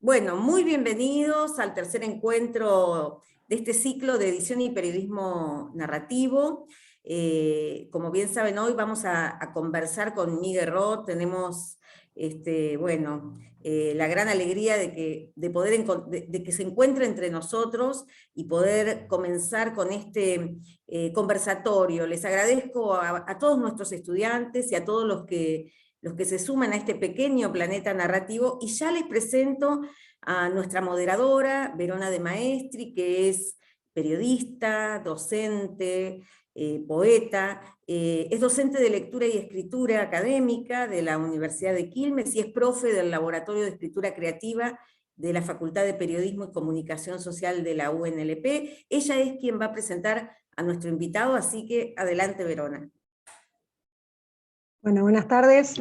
Bueno, muy bienvenidos al tercer encuentro de este ciclo de edición y periodismo narrativo. Como bien saben, hoy vamos a conversar con Miguel Roth. Tenemos la gran alegría de que se encuentre entre nosotros y poder comenzar con este conversatorio. Les agradezco a todos nuestros estudiantes y a todos los que se suman a este pequeño planeta narrativo, y ya les presento a nuestra moderadora, Verona de Maestri, que es periodista, docente, poeta, es docente de lectura y escritura académica de la Universidad de Quilmes y es profe del Laboratorio de Escritura Creativa de la Facultad de Periodismo y Comunicación Social de la UNLP. Ella es quien va a presentar a nuestro invitado, así que adelante, Verona. Bueno, buenas tardes,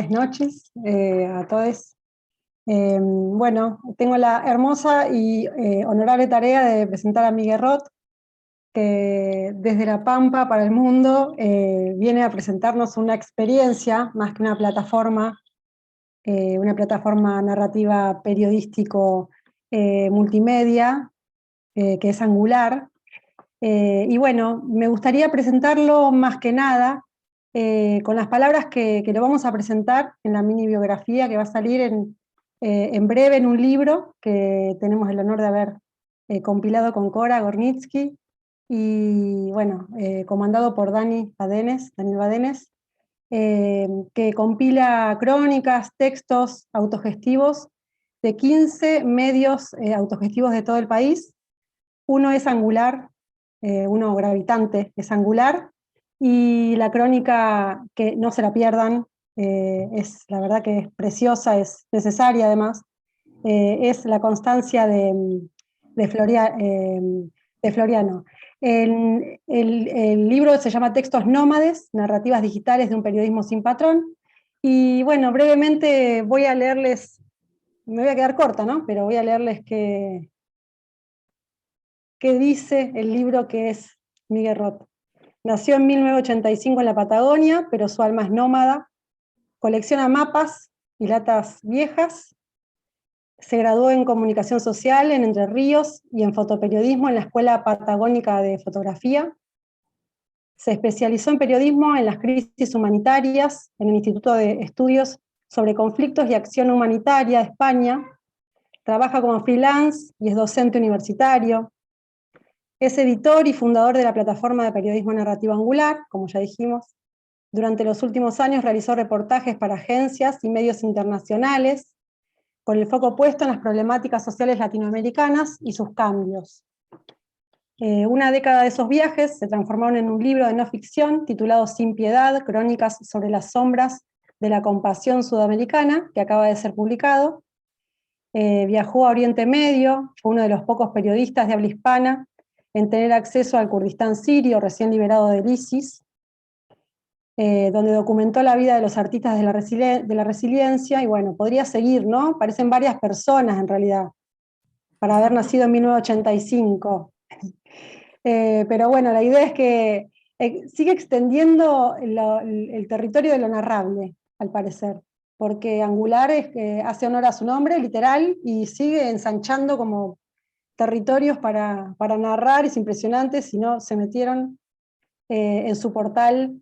noches a todos. Tengo la hermosa y honorable tarea de presentar a Miguel Roth, que desde La Pampa para el mundo viene a presentarnos una experiencia, más que una plataforma narrativa periodístico multimedia, que es Angular. Y bueno, me gustaría presentarlo más que nada con las palabras que lo vamos a presentar en la mini biografía que va a salir en breve en un libro que tenemos el honor de haber compilado con Cora Gornitsky y bueno, comandado por Daniel Badenes, que compila crónicas, textos autogestivos de 15 medios autogestivos de todo el país. Uno es Angular, uno gravitante es Angular, y la crónica, que no se la pierdan, la verdad que es preciosa, es necesaria además, es La constancia de Floriano. El libro se llama Textos nómades, narrativas digitales de un periodismo sin patrón, y bueno, brevemente voy a leerles, me voy a quedar corta, ¿no? Pero voy a leerles qué dice el libro que es Miguel Roth. Nació en 1985 en la Patagonia, pero su alma es nómada. Colecciona mapas y latas viejas. Se graduó en Comunicación Social en Entre Ríos y en Fotoperiodismo en la Escuela Patagónica de Fotografía. Se especializó en periodismo en las crisis humanitarias en el Instituto de Estudios sobre Conflictos y Acción Humanitaria de España. Trabaja como freelance y es docente universitario. Es editor y fundador de la plataforma de periodismo narrativo Angular, como ya dijimos. Durante los últimos años realizó reportajes para agencias y medios internacionales, con el foco puesto en las problemáticas sociales latinoamericanas y sus cambios. Una década de esos viajes se transformaron en un libro de no ficción titulado Sin Piedad, Crónicas sobre las sombras de la compasión sudamericana, que acaba de ser publicado. Viajó a Oriente Medio, fue uno de los pocos periodistas de habla hispana en tener acceso al Kurdistán sirio recién liberado del ISIS, donde documentó la vida de los artistas de la resiliencia, y bueno, podría seguir, ¿no? Parecen varias personas en realidad, para haber nacido en 1985. Pero bueno, la idea es que sigue extendiendo el territorio de lo narrable, al parecer, porque Angular hace honor a su nombre, literal, y sigue ensanchando como territorios para narrar. Es impresionante. Si no se metieron en su portal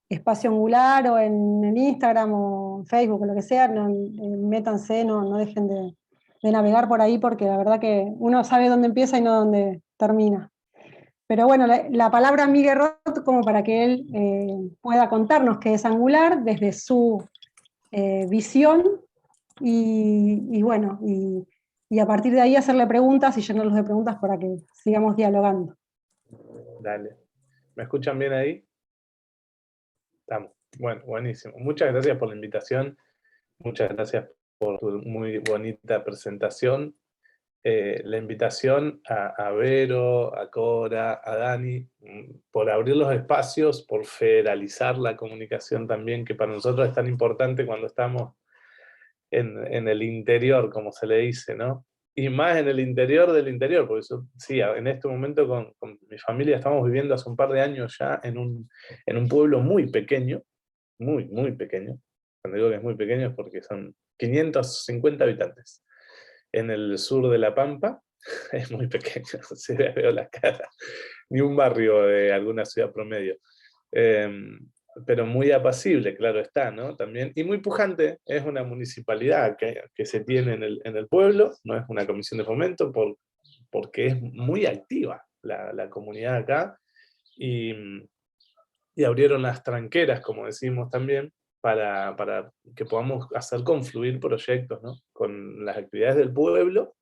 Espacio Angular o en el Instagram o Facebook o lo que sea, métanse, no dejen de navegar por ahí, porque la verdad que uno sabe dónde empieza y no dónde termina. Pero bueno, la palabra Miguel Roth como para que él pueda contarnos qué es Angular desde su visión y bueno, y a partir de ahí hacerle preguntas y llenarlos de preguntas para que sigamos dialogando. Dale. ¿Me escuchan bien ahí? Estamos. Bueno, buenísimo. Muchas gracias por la invitación. Muchas gracias por tu muy bonita presentación. La invitación a Vero, a Cora, a Dani, por abrir los espacios, por federalizar la comunicación también, que para nosotros es tan importante cuando estamos en el interior, como se le dice, ¿no? Y más en el interior del interior, porque sí, en este momento con mi familia estamos viviendo hace un par de años ya en un pueblo muy pequeño, muy, muy pequeño. Cuando digo que es muy pequeño es porque son 550 habitantes. en el sur de La Pampa, es muy pequeño, no sé, veo la cara, ni un barrio de alguna ciudad promedio. Pero muy apacible, claro está, ¿no? También, y muy pujante, es una municipalidad que se tiene en el pueblo, no es una comisión de fomento, porque es muy activa la comunidad acá, y, y abrieron las tranqueras, como decimos también, para que podamos hacer confluir proyectos, ¿no? Con las actividades del pueblo,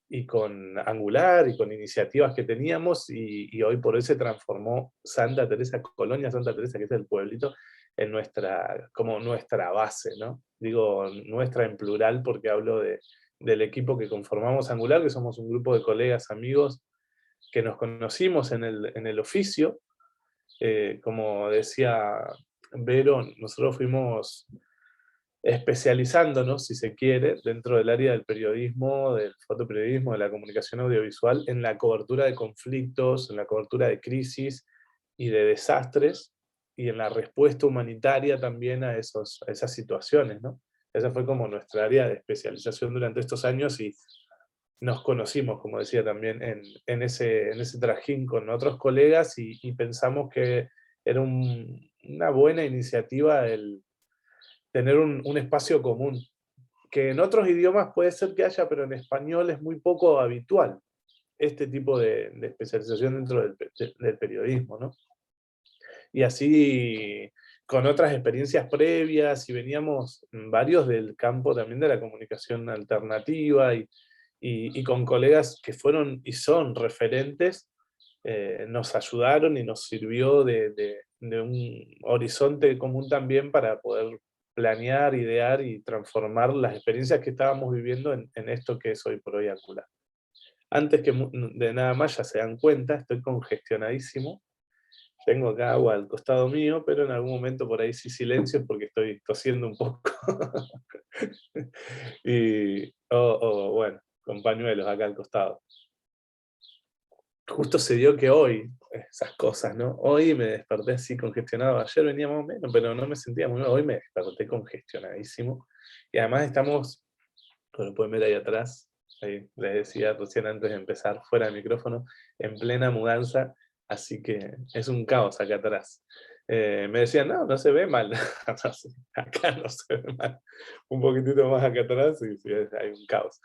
y con Angular, y con iniciativas que teníamos, y hoy por hoy se transformó Santa Teresa, Colonia Santa Teresa, que es el pueblito, en como nuestra base, ¿no? Digo nuestra en plural porque hablo del equipo que conformamos Angular, que somos un grupo de colegas, amigos, que nos conocimos en el oficio. Como decía Vero, nosotros fuimos especializándonos, si se quiere, dentro del área del periodismo, del fotoperiodismo, de la comunicación audiovisual, en la cobertura de conflictos, en la cobertura de crisis y de desastres, y en la respuesta humanitaria también a esas situaciones, ¿no? Esa fue como nuestra área de especialización durante estos años, y nos conocimos, como decía también, en ese trajín con otros colegas, y pensamos que era una buena iniciativa el tener un espacio común, que en otros idiomas puede ser que haya, pero en español es muy poco habitual este tipo de especialización dentro del periodismo, ¿no? Y así, con otras experiencias previas, y veníamos varios del campo también de la comunicación alternativa, y con colegas que fueron y son referentes, nos ayudaron y nos sirvió de un horizonte común también para poder planear, idear y transformar las experiencias que estábamos viviendo en esto que es hoy por hoy Angular. Antes que de nada más, ya se dan cuenta, estoy congestionadísimo. Tengo acá agua al costado mío, pero en algún momento por ahí sí silencio porque estoy tosiendo un poco. Bueno, con pañuelos acá al costado. Justo se dio que hoy, esas cosas, ¿no? Hoy me desperté así congestionado. Ayer venía más o menos, pero no me sentía muy bien. Hoy me desperté congestionadísimo. Y además estamos, como pueden ver ahí atrás, ahí les decía recién antes de empezar, fuera de micrófono, en plena mudanza, así que es un caos acá atrás. Me decían, no se ve mal. No sé, acá no se ve mal. Un poquitito más acá atrás y sí, hay un caos.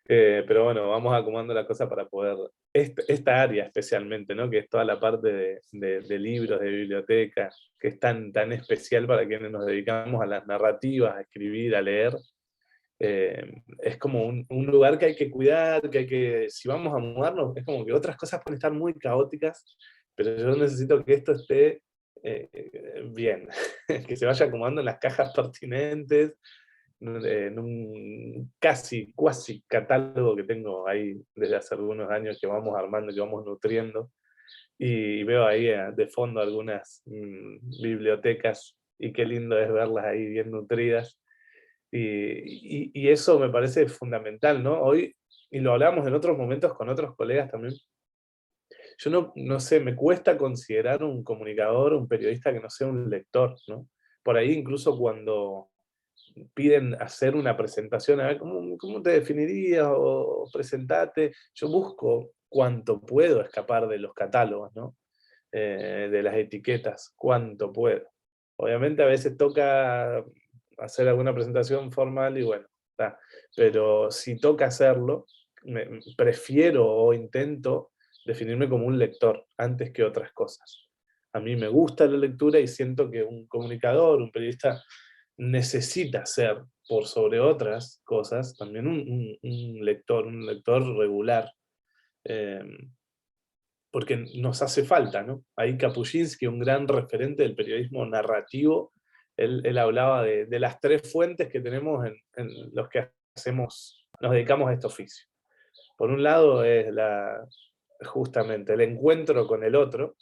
Pero bueno, vamos acomodando la cosa para poder, esta área especialmente, ¿no? Que es toda la parte de libros, de biblioteca, que es tan especial para quienes nos dedicamos a las narrativas, a escribir, a leer. Es como un lugar que hay que cuidar, si vamos a mudarnos, es como que otras cosas pueden estar muy caóticas, pero yo necesito que esto esté bien, que se vaya acomodando en las cajas pertinentes, en un cuasi catálogo que tengo ahí desde hace algunos años, que vamos armando, que vamos nutriendo, y veo ahí de fondo algunas bibliotecas, y qué lindo es verlas ahí bien nutridas, y eso me parece fundamental, ¿no? Hoy, y lo hablamos en otros momentos con otros colegas también, yo no sé, me cuesta considerar un comunicador, un periodista que no sea un lector, ¿no? Por ahí incluso cuando piden hacer una presentación, a ver, ¿cómo te definirías o presentate? Yo busco cuánto puedo escapar de los catálogos, ¿no? De las etiquetas, cuánto puedo. Obviamente a veces toca hacer alguna presentación formal y bueno, está. Pero si toca hacerlo, prefiero o intento definirme como un lector antes que otras cosas. A mí me gusta la lectura y siento que un comunicador, un periodista, necesita ser, por sobre otras cosas, también un lector regular, porque nos hace falta, ¿no? Ahí Kapuscinski, un gran referente del periodismo narrativo, él hablaba de las tres fuentes que tenemos en los que nos dedicamos a este oficio. Por un lado es justamente el encuentro con el otro,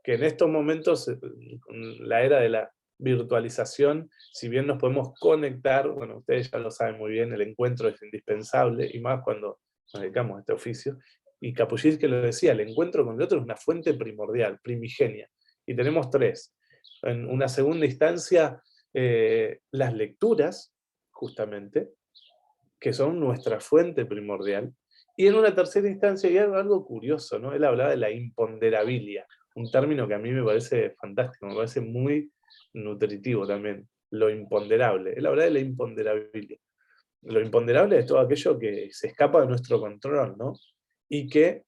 que en estos momentos, con la era de la virtualización, si bien nos podemos conectar, bueno, ustedes ya lo saben muy bien, el encuentro es indispensable, y más cuando nos dedicamos a este oficio, y Kapuscinski lo decía, el encuentro con el otro es una fuente primordial, primigenia, y tenemos tres. En una segunda instancia, las lecturas, justamente, que son nuestra fuente primordial. Y en una tercera instancia, y algo curioso, ¿no? Él hablaba de la imponderabilia, un término que a mí me parece fantástico, me parece muy nutritivo también, lo imponderable. Él hablaba de la imponderabilia. Lo imponderable es todo aquello que se escapa de nuestro control, ¿no? Y que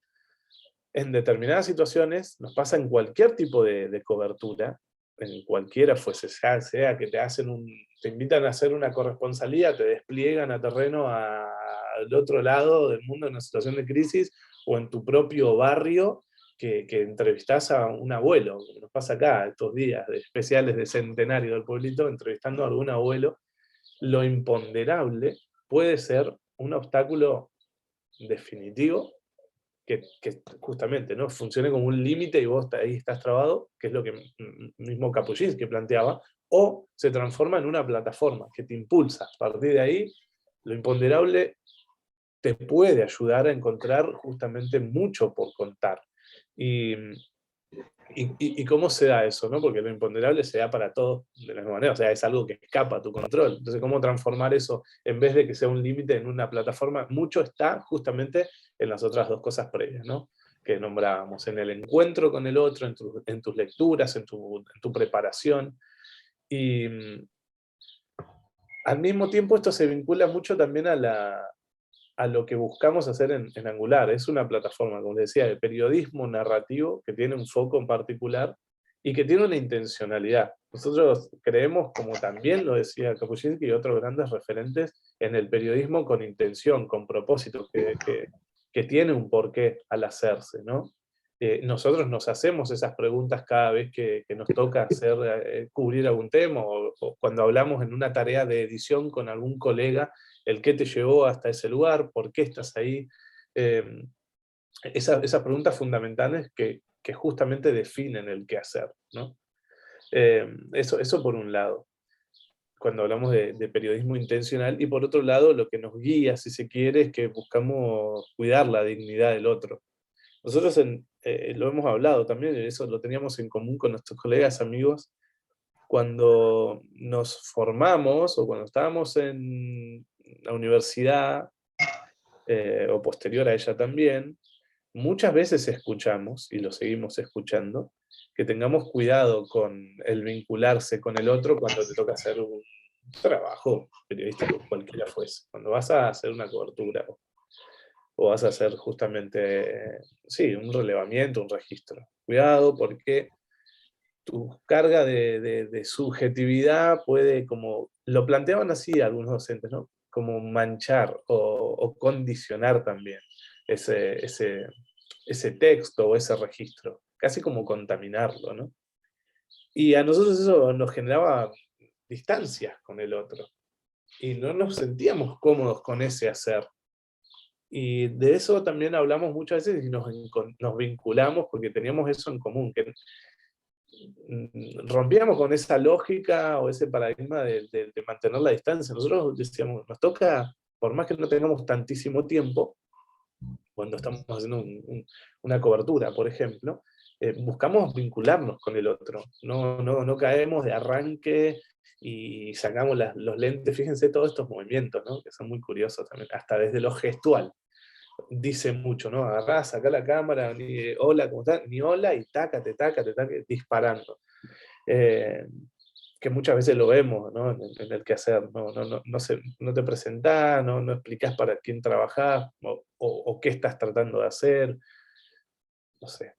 en determinadas situaciones nos pasa en cualquier tipo de cobertura, en cualquiera fuese, sea que te invitan a hacer una corresponsalía, te despliegan a terreno al otro lado del mundo en una situación de crisis, o en tu propio barrio, que entrevistás a un abuelo, como nos pasa acá estos días de especiales de centenario del pueblito, entrevistando a algún abuelo. Lo imponderable puede ser un obstáculo definitivo que justamente, ¿no?, funcione como un límite y vos ahí estás trabado, que es lo que mismo Kapuscinski planteaba, o se transforma en una plataforma que te impulsa. A partir de ahí, lo imponderable te puede ayudar a encontrar justamente mucho por contar. ¿Y cómo se da eso, ¿no? Porque lo imponderable se da para todos de la misma manera, o sea, es algo que escapa a tu control. Entonces, ¿cómo transformar eso, en vez de que sea un límite, en una plataforma? Mucho está justamente en las otras dos cosas previas, ¿no?, que nombrábamos, en el encuentro con el otro, en tus lecturas, en tu preparación. Y al mismo tiempo esto se vincula mucho también a lo que buscamos hacer en Angular. Es una plataforma, como les decía, de periodismo narrativo que tiene un foco en particular y que tiene una intencionalidad. Nosotros creemos, como también lo decía Kapuscinski y otros grandes referentes, en el periodismo con intención, con propósito, que tiene un porqué al hacerse, ¿no? Nosotros nos hacemos esas preguntas cada vez que nos toca cubrir algún tema, o cuando hablamos en una tarea de edición con algún colega, el qué te llevó hasta ese lugar, por qué estás ahí. Esas preguntas fundamentales que justamente definen el qué hacer, ¿no? Eso por un lado, cuando hablamos de periodismo intencional, y por otro lado, lo que nos guía, si se quiere, es que buscamos cuidar la dignidad del otro. Nosotros lo hemos hablado también, eso lo teníamos en común con nuestros colegas, amigos, cuando nos formamos o cuando estábamos en la universidad, o posterior a ella también, muchas veces escuchamos, y lo seguimos escuchando, que tengamos cuidado con el vincularse con el otro cuando te toca hacer un trabajo periodístico, cualquiera fuese. Cuando vas a hacer una cobertura, o vas a hacer justamente, sí, un relevamiento, un registro. Cuidado, porque tu carga de subjetividad puede, como lo planteaban así algunos docentes, ¿no?, como manchar o condicionar también ese texto o ese registro, casi como contaminarlo, ¿no? Y a nosotros eso nos generaba distancias con el otro, y no nos sentíamos cómodos con ese hacer. Y de eso también hablamos muchas veces y nos vinculamos porque teníamos eso en común, que rompíamos con esa lógica o ese paradigma de mantener la distancia. Nosotros decíamos, nos toca, por más que no tengamos tantísimo tiempo, cuando estamos haciendo una cobertura, por ejemplo, buscamos vincularnos con el otro. No caemos de arranque y sacamos los lentes. Fíjense todos estos movimientos, ¿no?, que son muy curiosos también, hasta desde lo gestual. Dice mucho, ¿no? Agarrás, sacá la cámara, ni hola, ¿cómo estás? Ni hola, y tácate, disparando. Que muchas veces lo vemos, ¿no?, en el quehacer. No te presentás, no explicás para quién trabajás, o qué estás tratando de hacer. No sé.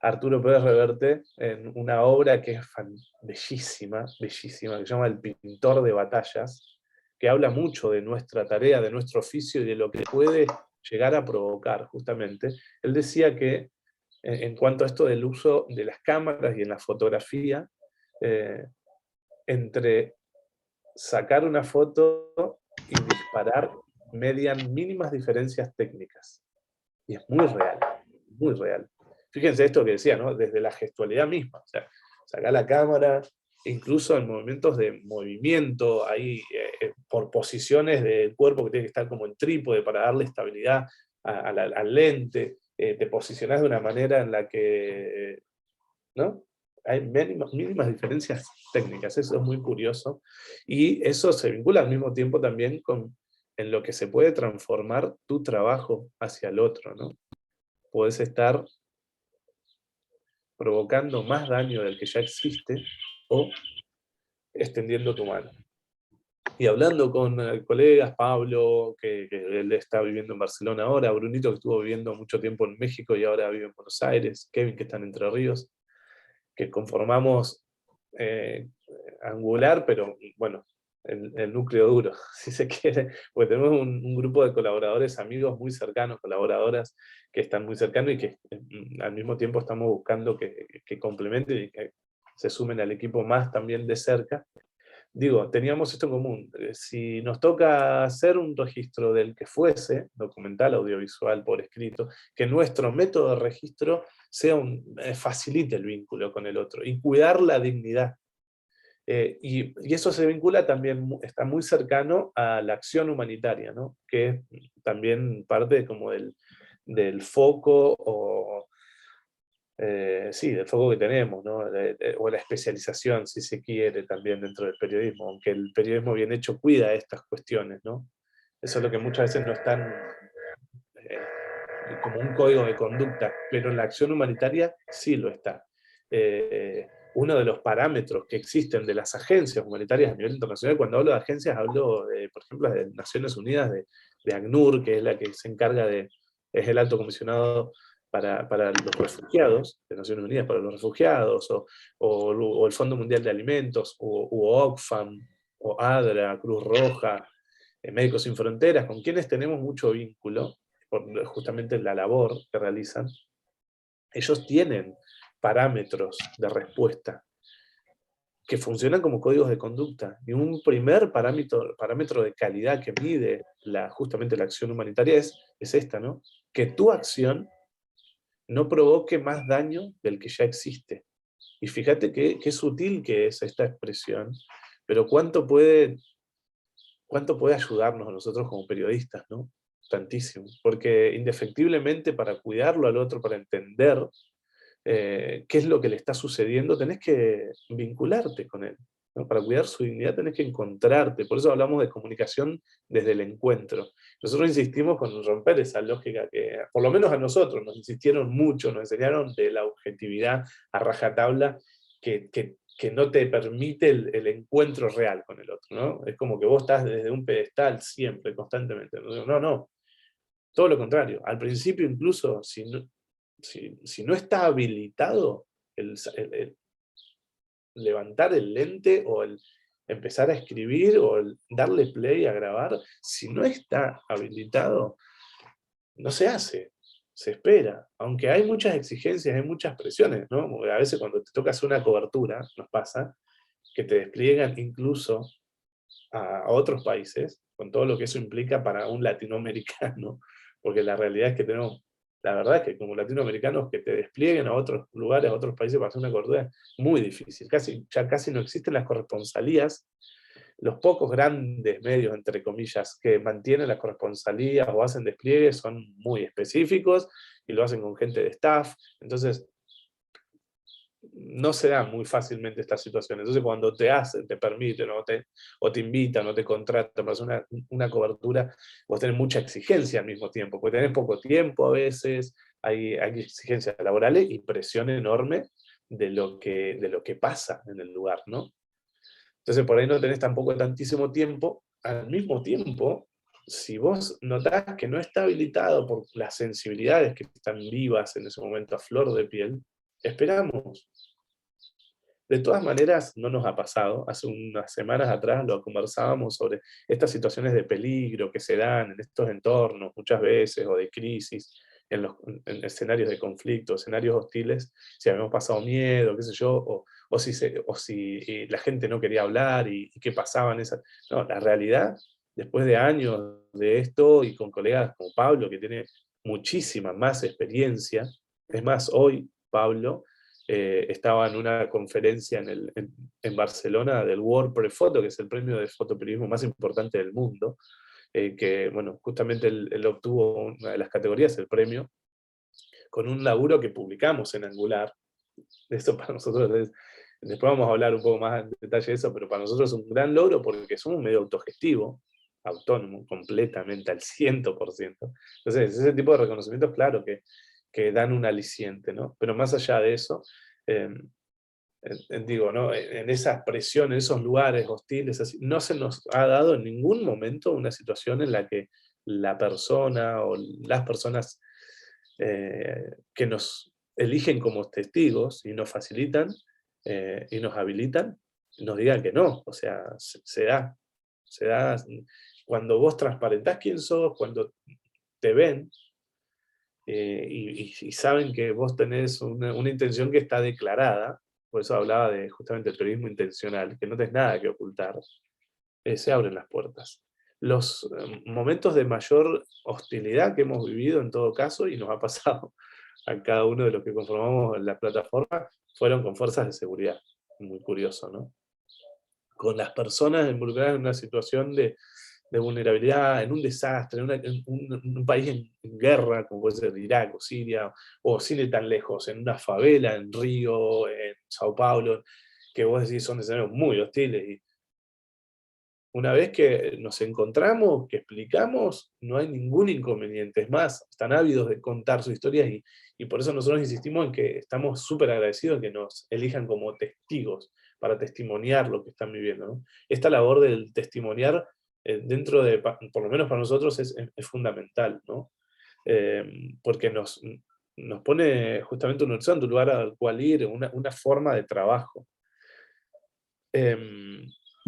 Arturo Pérez Reverte, en una obra que es bellísima, bellísima, que se llama El pintor de batallas, que habla mucho de nuestra tarea, de nuestro oficio y de lo que puede llegar a provocar, justamente. Él decía que, en cuanto a esto del uso de las cámaras y en la fotografía, entre sacar una foto y disparar median mínimas diferencias técnicas. Y es muy real, muy real. Fíjense esto que decía, ¿no?, desde la gestualidad misma. O sea, sacar la cámara, incluso en movimientos de movimiento, ahí, por posiciones del cuerpo que tiene que estar como en trípode para darle estabilidad al lente, te posicionás de una manera en la que, ¿no?, hay mínimas diferencias técnicas, eso es muy curioso, y eso se vincula al mismo tiempo también en lo que se puede transformar tu trabajo hacia el otro, ¿no? Podés estar provocando más daño del que ya existe, o extendiendo tu mano. Y hablando con colegas, Pablo, que él está viviendo en Barcelona ahora, Brunito, que estuvo viviendo mucho tiempo en México y ahora vive en Buenos Aires, Kevin, que está en Entre Ríos, que conformamos Angular, pero bueno, el núcleo duro, si se quiere, porque tenemos un grupo de colaboradores, amigos muy cercanos, colaboradoras que están muy cercanos y que al mismo tiempo estamos buscando que complementen y que se sumen al equipo más también de cerca. Digo, teníamos esto en común. Si nos toca hacer un registro del que fuese, documental, audiovisual, por escrito, que nuestro método de registro facilite el vínculo con el otro y cuidar la dignidad. Y eso se vincula también, está muy cercano a la acción humanitaria, ¿no? Que es también parte como del foco sí, del foco que tenemos, ¿no? O la especialización, si se quiere, también dentro del periodismo, aunque el periodismo bien hecho cuida estas cuestiones, ¿no? Eso es lo que muchas veces no están como un código de conducta, pero en la acción humanitaria sí lo está. Uno de los parámetros que existen de las agencias humanitarias a nivel internacional, cuando hablo de agencias, hablo, por ejemplo, de Naciones Unidas, de ACNUR, que es la que se encarga es el alto comisionado para los refugiados, de Naciones Unidas para los refugiados, o el Fondo Mundial de Alimentos, o Oxfam, o ADRA, Cruz Roja, Médicos Sin Fronteras, con quienes tenemos mucho vínculo, por justamente la labor que realizan. Ellos tienen parámetros de respuesta que funcionan como códigos de conducta. Y un primer parámetro de calidad que mide justamente la acción humanitaria es esta, ¿no? Que tu acción no provoque más daño del que ya existe. Y fíjate qué sutil que es esta expresión, pero cuánto puede ayudarnos a nosotros como periodistas, ¿no? Tantísimo. Porque indefectiblemente para cuidarlo al otro, para entender qué es lo que le está sucediendo, tenés que vincularte con él, ¿no? Para cuidar su dignidad tenés que encontrarte, por eso hablamos de comunicación desde el encuentro. Nosotros insistimos con romper esa lógica que, por lo menos a nosotros, nos insistieron mucho, nos enseñaron de la objetividad a rajatabla que no te permite el encuentro real con el otro, ¿no? Es como que vos estás desde un pedestal siempre, constantemente. No, todo lo contrario. Al principio incluso, si no está habilitado el levantar el lente o el empezar a escribir o el darle play a grabar, si no está habilitado, no se hace, se espera. Aunque hay muchas exigencias, hay muchas presiones, ¿no? Porque a veces cuando te toca hacer una cobertura, nos pasa, que te despliegan incluso a otros países, con todo lo que eso implica para un latinoamericano, porque la realidad es que la verdad es que como latinoamericanos que te desplieguen a otros lugares, a otros países para hacer una cobertura es muy difícil, ya casi no existen las corresponsalías, los pocos grandes medios, entre comillas, que mantienen las corresponsalías o hacen despliegues son muy específicos, y lo hacen con gente de staff, entonces no se dan muy fácilmente estas situaciones. Entonces cuando te permiten o te invitan o te contratan para hacer una cobertura, vos tenés mucha exigencia al mismo tiempo, porque tenés poco tiempo a veces, hay exigencias laborales y presión enorme de lo que pasa en el lugar, ¿no? Entonces por ahí no tenés tampoco tantísimo tiempo. Al mismo tiempo, si vos notás que no está habilitado por las sensibilidades que están vivas en ese momento a flor de piel, esperamos. De todas maneras, no nos ha pasado. Hace unas semanas atrás lo conversábamos sobre estas situaciones de peligro que se dan en estos entornos muchas veces, o de crisis, en escenarios de conflicto, escenarios hostiles, si habíamos pasado miedo, qué sé yo, o si la gente no quería hablar y qué pasaba en esa... No, la realidad, después de años de esto y con colegas como Pablo, que tiene muchísima más experiencia, es más, hoy Pablo estaba en una conferencia en Barcelona del World Prephoto, que es el premio de fotoperiodismo más importante del mundo, que bueno, justamente él obtuvo una de las categorías, el premio, con un laburo que publicamos en Angular, eso para nosotros después vamos a hablar un poco más en detalle de eso, pero para nosotros es un gran logro porque somos un medio autogestivo, autónomo, completamente, al 100%. Entonces, ese tipo de reconocimientos, claro, que dan un aliciente, ¿no? Pero más allá de eso, digo, ¿no? En esa presión, en esos lugares hostiles, así, no se nos ha dado en ningún momento una situación en la que la persona o las personas que nos eligen como testigos y nos facilitan y nos habilitan, nos digan que no. O sea, se da cuando vos transparentás quién sos, cuando te ven y saben que vos tenés una intención que está declarada. Por eso hablaba de justamente el periodismo intencional, que no tenés nada que ocultar, se abren las puertas. Los momentos de mayor hostilidad que hemos vivido en todo caso, y nos ha pasado a cada uno de los que conformamos la plataforma, fueron con fuerzas de seguridad. Muy curioso, ¿no? Con las personas involucradas en una situación de vulnerabilidad, en un desastre, en un país en guerra, como puede ser Irak o Siria, o sin ir tan lejos, en una favela, en Río, en Sao Paulo, que vos decís son escenarios muy hostiles. Y una vez que nos encontramos, que explicamos, no hay ningún inconveniente. Es más, están ávidos de contar sus historias y por eso nosotros insistimos en que estamos súper agradecidos de que nos elijan como testigos para testimoniar lo que están viviendo, ¿no? Esta labor del testimoniar dentro de, por lo menos para nosotros, es fundamental, ¿no? Porque nos pone justamente un horizonte, un lugar al cual ir, una forma de trabajo.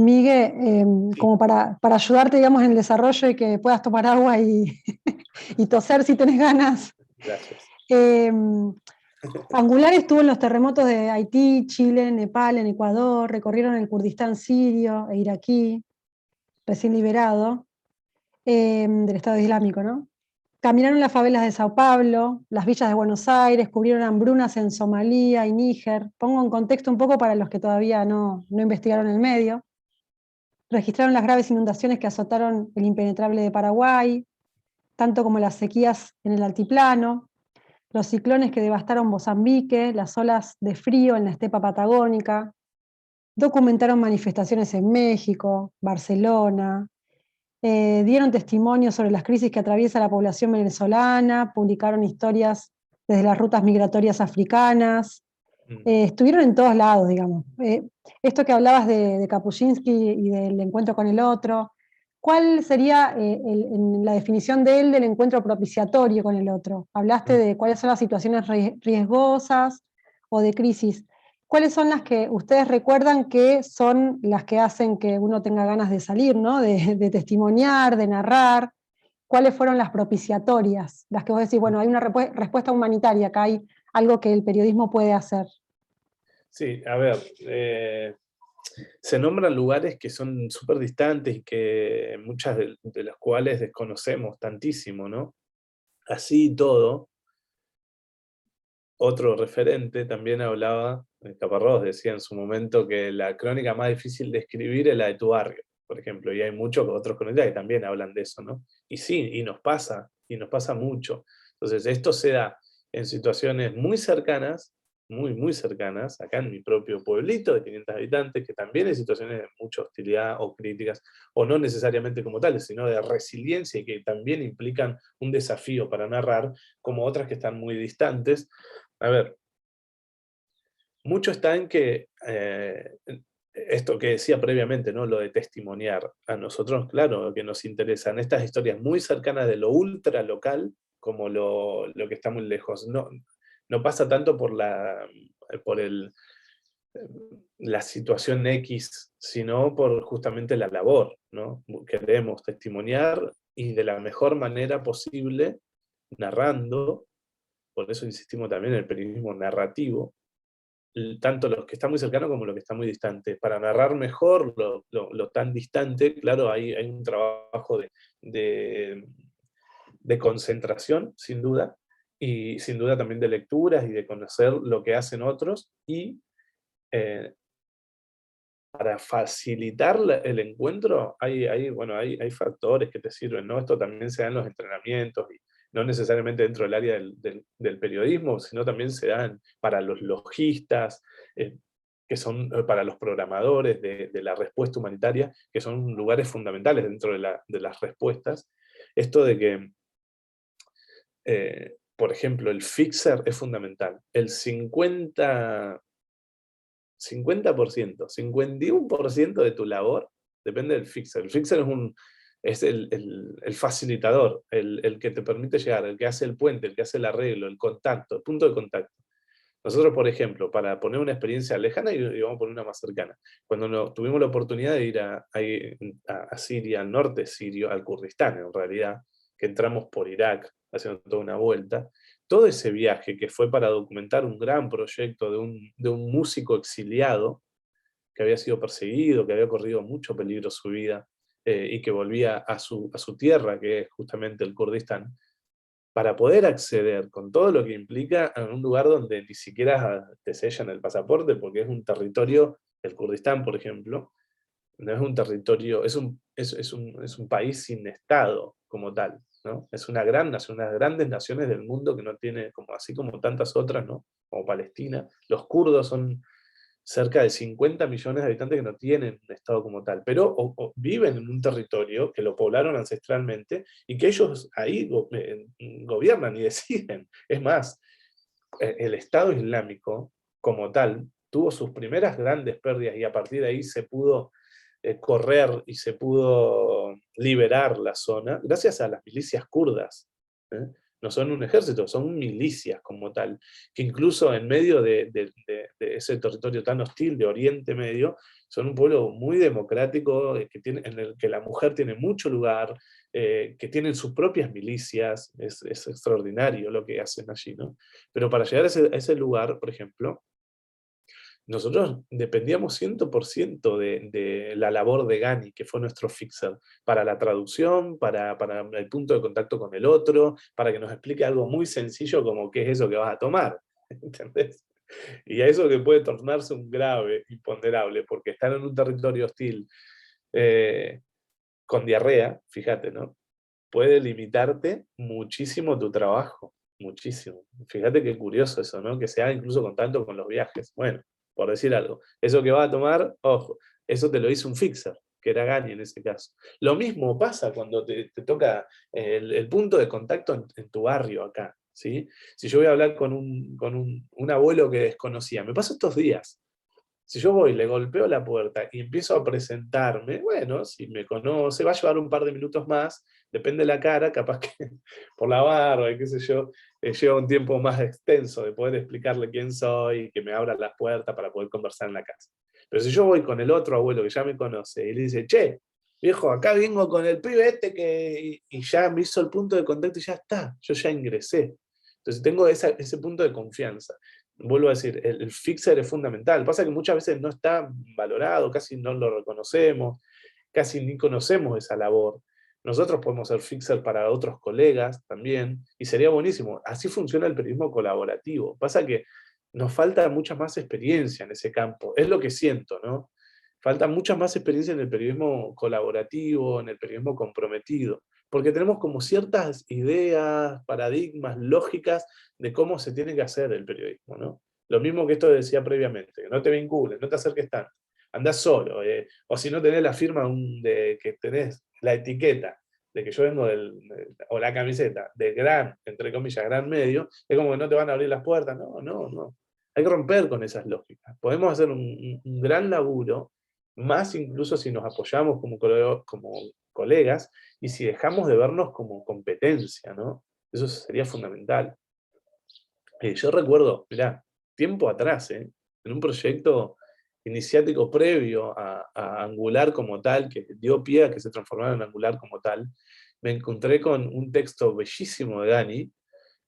Miguel, Sí. como para ayudarte, digamos, en el desarrollo y que puedas tomar agua y, y toser si tenés ganas. Gracias. Angular estuvo en los terremotos de Haití, Chile, Nepal, en Ecuador, recorrieron el Kurdistán sirio e iraquí, recién liberado, del Estado Islámico, ¿no? Caminaron las favelas de Sao Paulo, las villas de Buenos Aires, cubrieron hambrunas en Somalia y Níger. Pongo en contexto un poco para los que todavía no investigaron el medio. Registraron las graves inundaciones que azotaron el impenetrable de Paraguay, tanto como las sequías en el altiplano, los ciclones que devastaron Mozambique, las olas de frío en la estepa patagónica. Documentaron manifestaciones en México, Barcelona, dieron testimonio sobre las crisis que atraviesa la población venezolana, publicaron historias desde las rutas migratorias africanas, estuvieron en todos lados, digamos. Esto que hablabas de Kapuscinski y del encuentro con el otro, ¿cuál sería en la definición de él del encuentro propiciatorio con el otro? Hablaste de cuáles son las situaciones riesgosas o de crisis. ¿Cuáles son las que ustedes recuerdan que son las que hacen que uno tenga ganas de salir, ¿no? de testimoniar, de narrar? ¿Cuáles fueron las propiciatorias? Las que vos decís, bueno, hay una respuesta humanitaria, acá hay algo que el periodismo puede hacer. Sí, a ver, se nombran lugares que son súper distantes y que muchas de las cuales desconocemos tantísimo, ¿no? Así y todo, otro referente también hablaba, Caparrós decía en su momento que la crónica más difícil de escribir es la de tu barrio, por ejemplo, y hay muchos otros cronistas que también hablan de eso, ¿no? Y sí, y nos pasa mucho. Entonces, esto se da en situaciones muy cercanas, muy cercanas, acá en mi propio pueblito de 500 habitantes, que también hay situaciones de mucha hostilidad o críticas, o no necesariamente como tales, sino de resiliencia y que también implican un desafío para narrar, como otras que están muy distantes. A ver, mucho está en que, esto que decía previamente, ¿no? Lo de testimoniar. A nosotros, claro, lo que nos interesan estas historias muy cercanas de lo ultra local, como lo que está muy lejos. No pasa tanto por la situación X, sino por justamente la labor, ¿no? Queremos testimoniar y de la mejor manera posible, narrando, por eso insistimos también en el periodismo narrativo, tanto los que están muy cercanos como los que están muy distantes. Para narrar mejor lo tan distante, claro, hay un trabajo de concentración, sin duda, y sin duda también de lecturas y de conocer lo que hacen otros, y para facilitar el encuentro bueno, hay factores que te sirven, ¿no? Esto también se da en los entrenamientos no necesariamente dentro del área del periodismo, sino también se dan para los logistas, que son para los programadores de la respuesta humanitaria, que son lugares fundamentales dentro de las respuestas. Esto de que, por ejemplo, el fixer es fundamental. El 50%, 51% de tu labor depende del fixer. El fixer es el facilitador, el que te permite llegar, el que hace el puente, el que hace el arreglo, el contacto, el punto de contacto. Nosotros, por ejemplo, para poner una experiencia lejana y vamos a poner una más cercana, cuando tuvimos la oportunidad de ir a Siria, al norte sirio, al Kurdistán en realidad, que entramos por Irak, haciendo toda una vuelta, todo ese viaje que fue para documentar un gran proyecto de un músico exiliado, que había sido perseguido, que había corrido mucho peligro su vida, y que volvía a su tierra, que es justamente el Kurdistán, para poder acceder con todo lo que implica a un lugar donde ni siquiera te sellan el pasaporte, porque es un territorio, el Kurdistán, por ejemplo, no es un territorio, es un país sin Estado como tal, ¿no? Es una gran nación, unas grandes naciones del mundo que no tiene, así como tantas otras, ¿no? Como Palestina. Los kurdos son cerca de 50 millones de habitantes que no tienen un Estado como tal, pero viven en un territorio que lo poblaron ancestralmente y que ellos ahí gobiernan y deciden. Es más, el Estado Islámico como tal tuvo sus primeras grandes pérdidas y a partir de ahí se pudo correr y se pudo liberar la zona gracias a las milicias kurdas. ¿eh? No son un ejército, son milicias como tal, que incluso en medio de ese territorio tan hostil de Oriente Medio, son un pueblo muy democrático, en el que la mujer tiene mucho lugar, que tienen sus propias milicias, es extraordinario lo que hacen allí, ¿no? Pero para llegar a ese lugar, por ejemplo, nosotros dependíamos 100% de la labor de Gani, que fue nuestro fixer, para la traducción, para el punto de contacto con el otro, para que nos explique algo muy sencillo como qué es eso que vas a tomar, ¿entendés? Y a eso que puede tornarse un grave, imponderable, porque estar en un territorio hostil con diarrea, fíjate, ¿no? Puede limitarte muchísimo tu trabajo, muchísimo. Fíjate qué curioso eso, ¿no? Que se haga incluso con tanto con los viajes. Bueno, por decir algo. Eso que va a tomar, ojo, eso te lo hizo un fixer, que era Gani en ese caso. Lo mismo pasa cuando te toca el punto de contacto en tu barrio acá, ¿sí? Si yo voy a hablar con un abuelo que desconocía, me pasó estos días. Si yo voy, le golpeo la puerta y empiezo a presentarme, bueno, si me conoce, va a llevar un par de minutos más, depende de la cara, capaz que por la barba y qué sé yo, lleva un tiempo más extenso de poder explicarle quién soy, que me abra las puertas para poder conversar en la casa. Pero si yo voy con el otro abuelo que ya me conoce y le dice, che, viejo, acá vengo con el pibe y ya me hizo el punto de contacto y ya está, yo ya ingresé. Entonces tengo ese punto de confianza. Vuelvo a decir, el fixer es fundamental. Pasa que muchas veces no está valorado, casi no lo reconocemos, casi ni conocemos esa labor. Nosotros podemos ser fixer para otros colegas también, y sería buenísimo. Así funciona el periodismo colaborativo. Pasa que nos falta mucha más experiencia en ese campo. Es lo que siento, ¿no? Falta mucha más experiencia en el periodismo colaborativo, en el periodismo comprometido, porque tenemos como ciertas ideas, paradigmas, lógicas de cómo se tiene que hacer el periodismo, ¿no? Lo mismo que esto decía previamente, que no te vincules, no te acerques tanto, andás solo, o si no tenés la firma de que tenés la etiqueta de que yo vengo o la camiseta de gran, entre comillas, gran medio, es como que no te van a abrir las puertas, no. Hay que romper con esas lógicas. Podemos hacer un gran laburo, más incluso si nos apoyamos como colegas, y si dejamos de vernos como competencia, ¿no? Eso sería fundamental. Yo recuerdo, mirá, tiempo atrás, en un proyecto iniciático previo a Angular como tal, que dio pie a que se transformara en Angular como tal, me encontré con un texto bellísimo de Dani,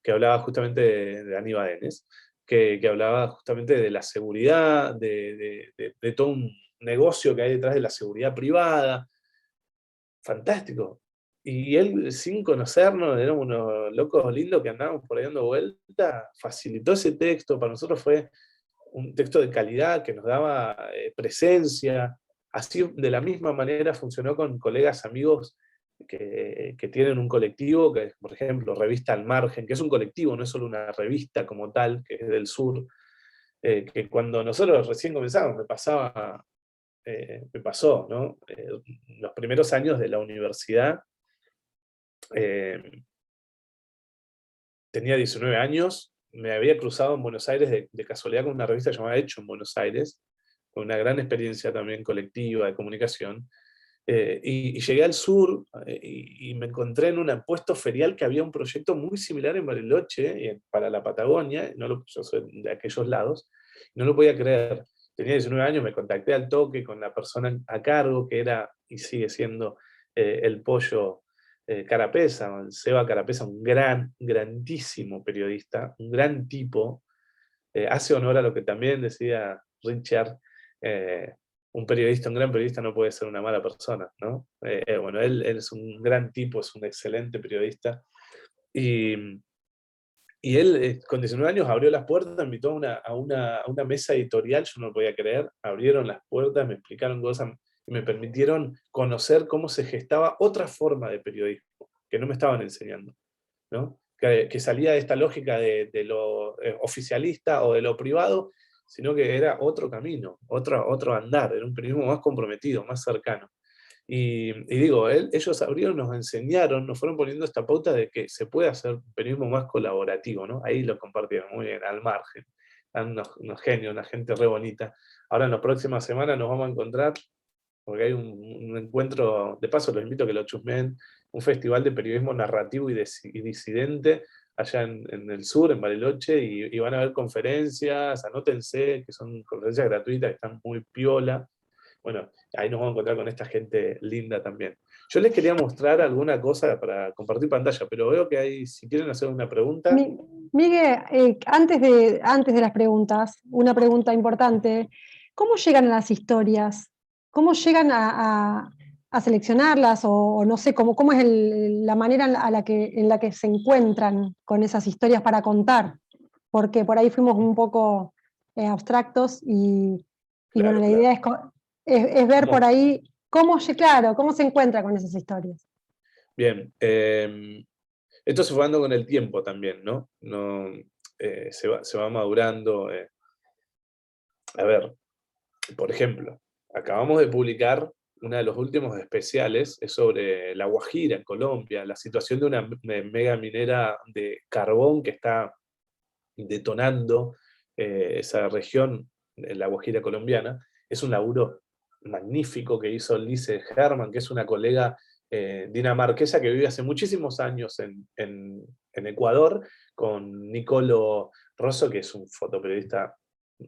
que hablaba justamente de Dani Badenes, que hablaba justamente de la seguridad, de todo un negocio que hay detrás de la seguridad privada. Fantástico. Y él, sin conocernos, éramos unos locos lindos que andábamos por ahí dando vuelta, facilitó ese texto, para nosotros fue un texto de calidad que nos daba presencia. Así, de la misma manera, funcionó con colegas, amigos que tienen un colectivo, que es, por ejemplo, Revista Al Margen, que es un colectivo, no es solo una revista como tal, que es del sur, que cuando nosotros recién comenzamos me pasó, ¿no? Los primeros años de la universidad, tenía 19 años, me había cruzado en Buenos Aires de casualidad con una revista llamada Hecho en Buenos Aires, con una gran experiencia también colectiva de comunicación, y llegué al sur y me encontré en un puesto ferial que había un proyecto muy similar en Bariloche, para la Patagonia, yo soy de aquellos lados, no lo podía creer. Tenía 19 años, me contacté al toque con la persona a cargo, que era y sigue siendo el Pollo Carapeza, el Seba Carapeza, un grandísimo periodista, un gran tipo, hace honor a lo que también decía Richard, un periodista, un gran periodista no puede ser una mala persona, ¿no? Bueno, él es un gran tipo, es un excelente periodista, y, y él con 19 años abrió las puertas, me invitó a una mesa editorial, yo no lo podía creer, abrieron las puertas, me explicaron cosas, y me permitieron conocer cómo se gestaba otra forma de periodismo, que no me estaban enseñando, ¿no? Que salía de esta lógica de lo oficialista o de lo privado, sino que era otro camino, otro andar, era un periodismo más comprometido, más cercano. Y digo, ellos abrieron, nos enseñaron, nos fueron poniendo esta pauta de que se puede hacer un periodismo más colaborativo, ¿no? Ahí lo compartieron muy bien, al margen. Eran unos genios, una gente re bonita. Ahora en las próximas semanas nos vamos a encontrar, porque hay un encuentro, de paso los invito a que lo chusmeen, un festival de periodismo narrativo y disidente allá en el sur, en Bariloche, y van a haber conferencias, anótense, que son conferencias gratuitas, que están muy piola. Bueno, ahí nos vamos a encontrar con esta gente linda también. Yo les quería mostrar alguna cosa para compartir pantalla, pero veo que hay, si quieren hacer una pregunta. Miguel, antes de las preguntas, una pregunta importante. ¿Cómo llegan a las historias? ¿Cómo llegan a seleccionarlas? O no sé, cómo es la manera en la que se encuentran con esas historias para contar? Porque por ahí fuimos un poco abstractos y Claro, bueno, la claro. idea es ver por ahí cómo se encuentra con esas historias. Bien, esto se fue dando con el tiempo también, ¿no? Se va madurando. A ver, por ejemplo, acabamos de publicar uno de los últimos especiales, es sobre La Guajira en Colombia, la situación de una mega minera de carbón que está detonando esa región, La Guajira colombiana. Es un laburo magnífico que hizo Lise Herman, que es una colega dinamarquesa que vive hace muchísimos años en Ecuador, con Nicolo Rosso, que es un fotoperiodista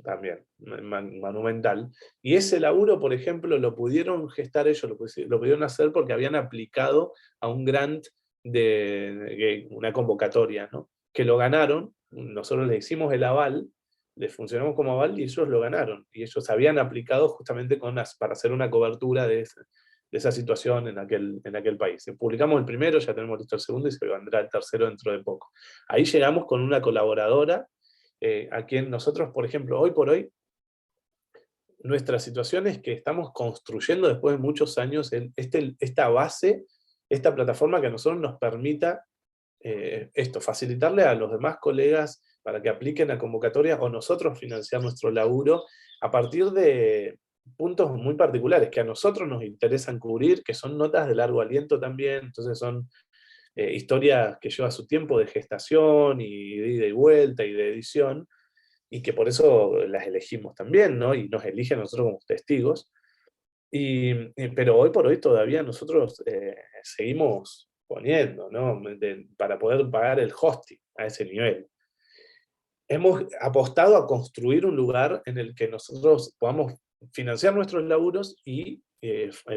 también monumental. Y ese laburo, por ejemplo, lo pudieron gestar ellos, lo pudieron hacer porque habían aplicado a un grant de una convocatoria, ¿no? Que lo ganaron, nosotros les hicimos el aval, les funcionamos como aval y ellos lo ganaron. Y ellos habían aplicado justamente para hacer una cobertura de esa situación en aquel país. Publicamos el primero, ya tenemos listo el segundo y se vendrá el tercero dentro de poco. Ahí llegamos con una colaboradora a quien nosotros, por ejemplo, hoy por hoy, nuestra situación es que estamos construyendo después de muchos años esta base, esta plataforma que a nosotros nos permita facilitarle a los demás colegas para que apliquen a convocatorias o nosotros financiar nuestro laburo a partir de puntos muy particulares que a nosotros nos interesan cubrir, que son notas de largo aliento también, entonces son historias que lleva su tiempo de gestación y de ida y vuelta y de edición, y que por eso las elegimos también, ¿no? Y nos eligen a nosotros como testigos. Pero hoy por hoy todavía nosotros seguimos poniendo, ¿no? Para poder pagar el hosting a ese nivel. Hemos apostado a construir un lugar en el que nosotros podamos financiar nuestros laburos y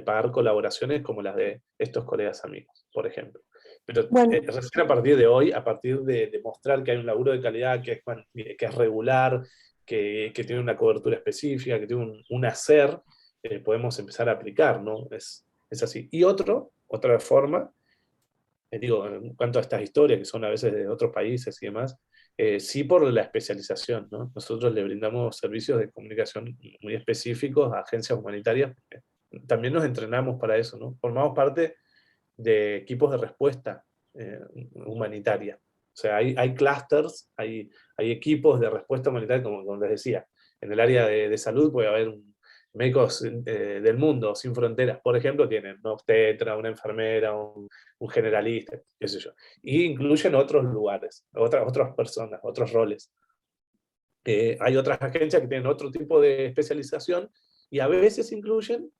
pagar colaboraciones como las de estos colegas amigos, por ejemplo. Pero Bueno, recién a partir de hoy, a partir de demostrar que hay un laburo de calidad, que es regular, que tiene una cobertura específica, que tiene un hacer, podemos empezar a aplicar, ¿no? Es así. Y otra forma, digo, en cuanto a estas historias, que son a veces de otros países y demás, sí por la especialización, ¿no? Nosotros le brindamos servicios de comunicación muy específicos a agencias humanitarias. También nos entrenamos para eso, ¿no? Formamos parte de equipos de respuesta humanitaria. O sea, hay clusters, hay equipos de respuesta humanitaria, como les decía. En el área de salud puede haber médicos del mundo sin fronteras, por ejemplo, tienen una obstetra, una enfermera, un generalista, qué sé yo. Y incluyen otros lugares, otras personas, otros roles. Hay otras agencias que tienen otro tipo de especialización y a veces incluyen,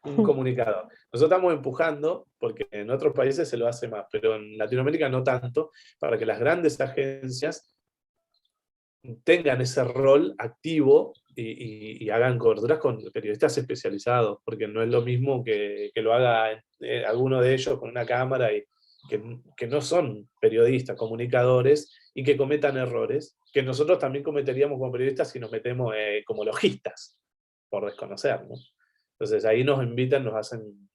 un comunicador. Nosotros estamos empujando, porque en otros países se lo hace más, pero en Latinoamérica no tanto, para que las grandes agencias tengan ese rol activo y hagan coberturas con periodistas especializados, porque no es lo mismo que lo haga alguno de ellos con una cámara y que no son periodistas, comunicadores, y que cometan errores, que nosotros también cometeríamos como periodistas si nos metemos como logistas, por desconocer, ¿no? Entonces ahí nos invitan, nos hacen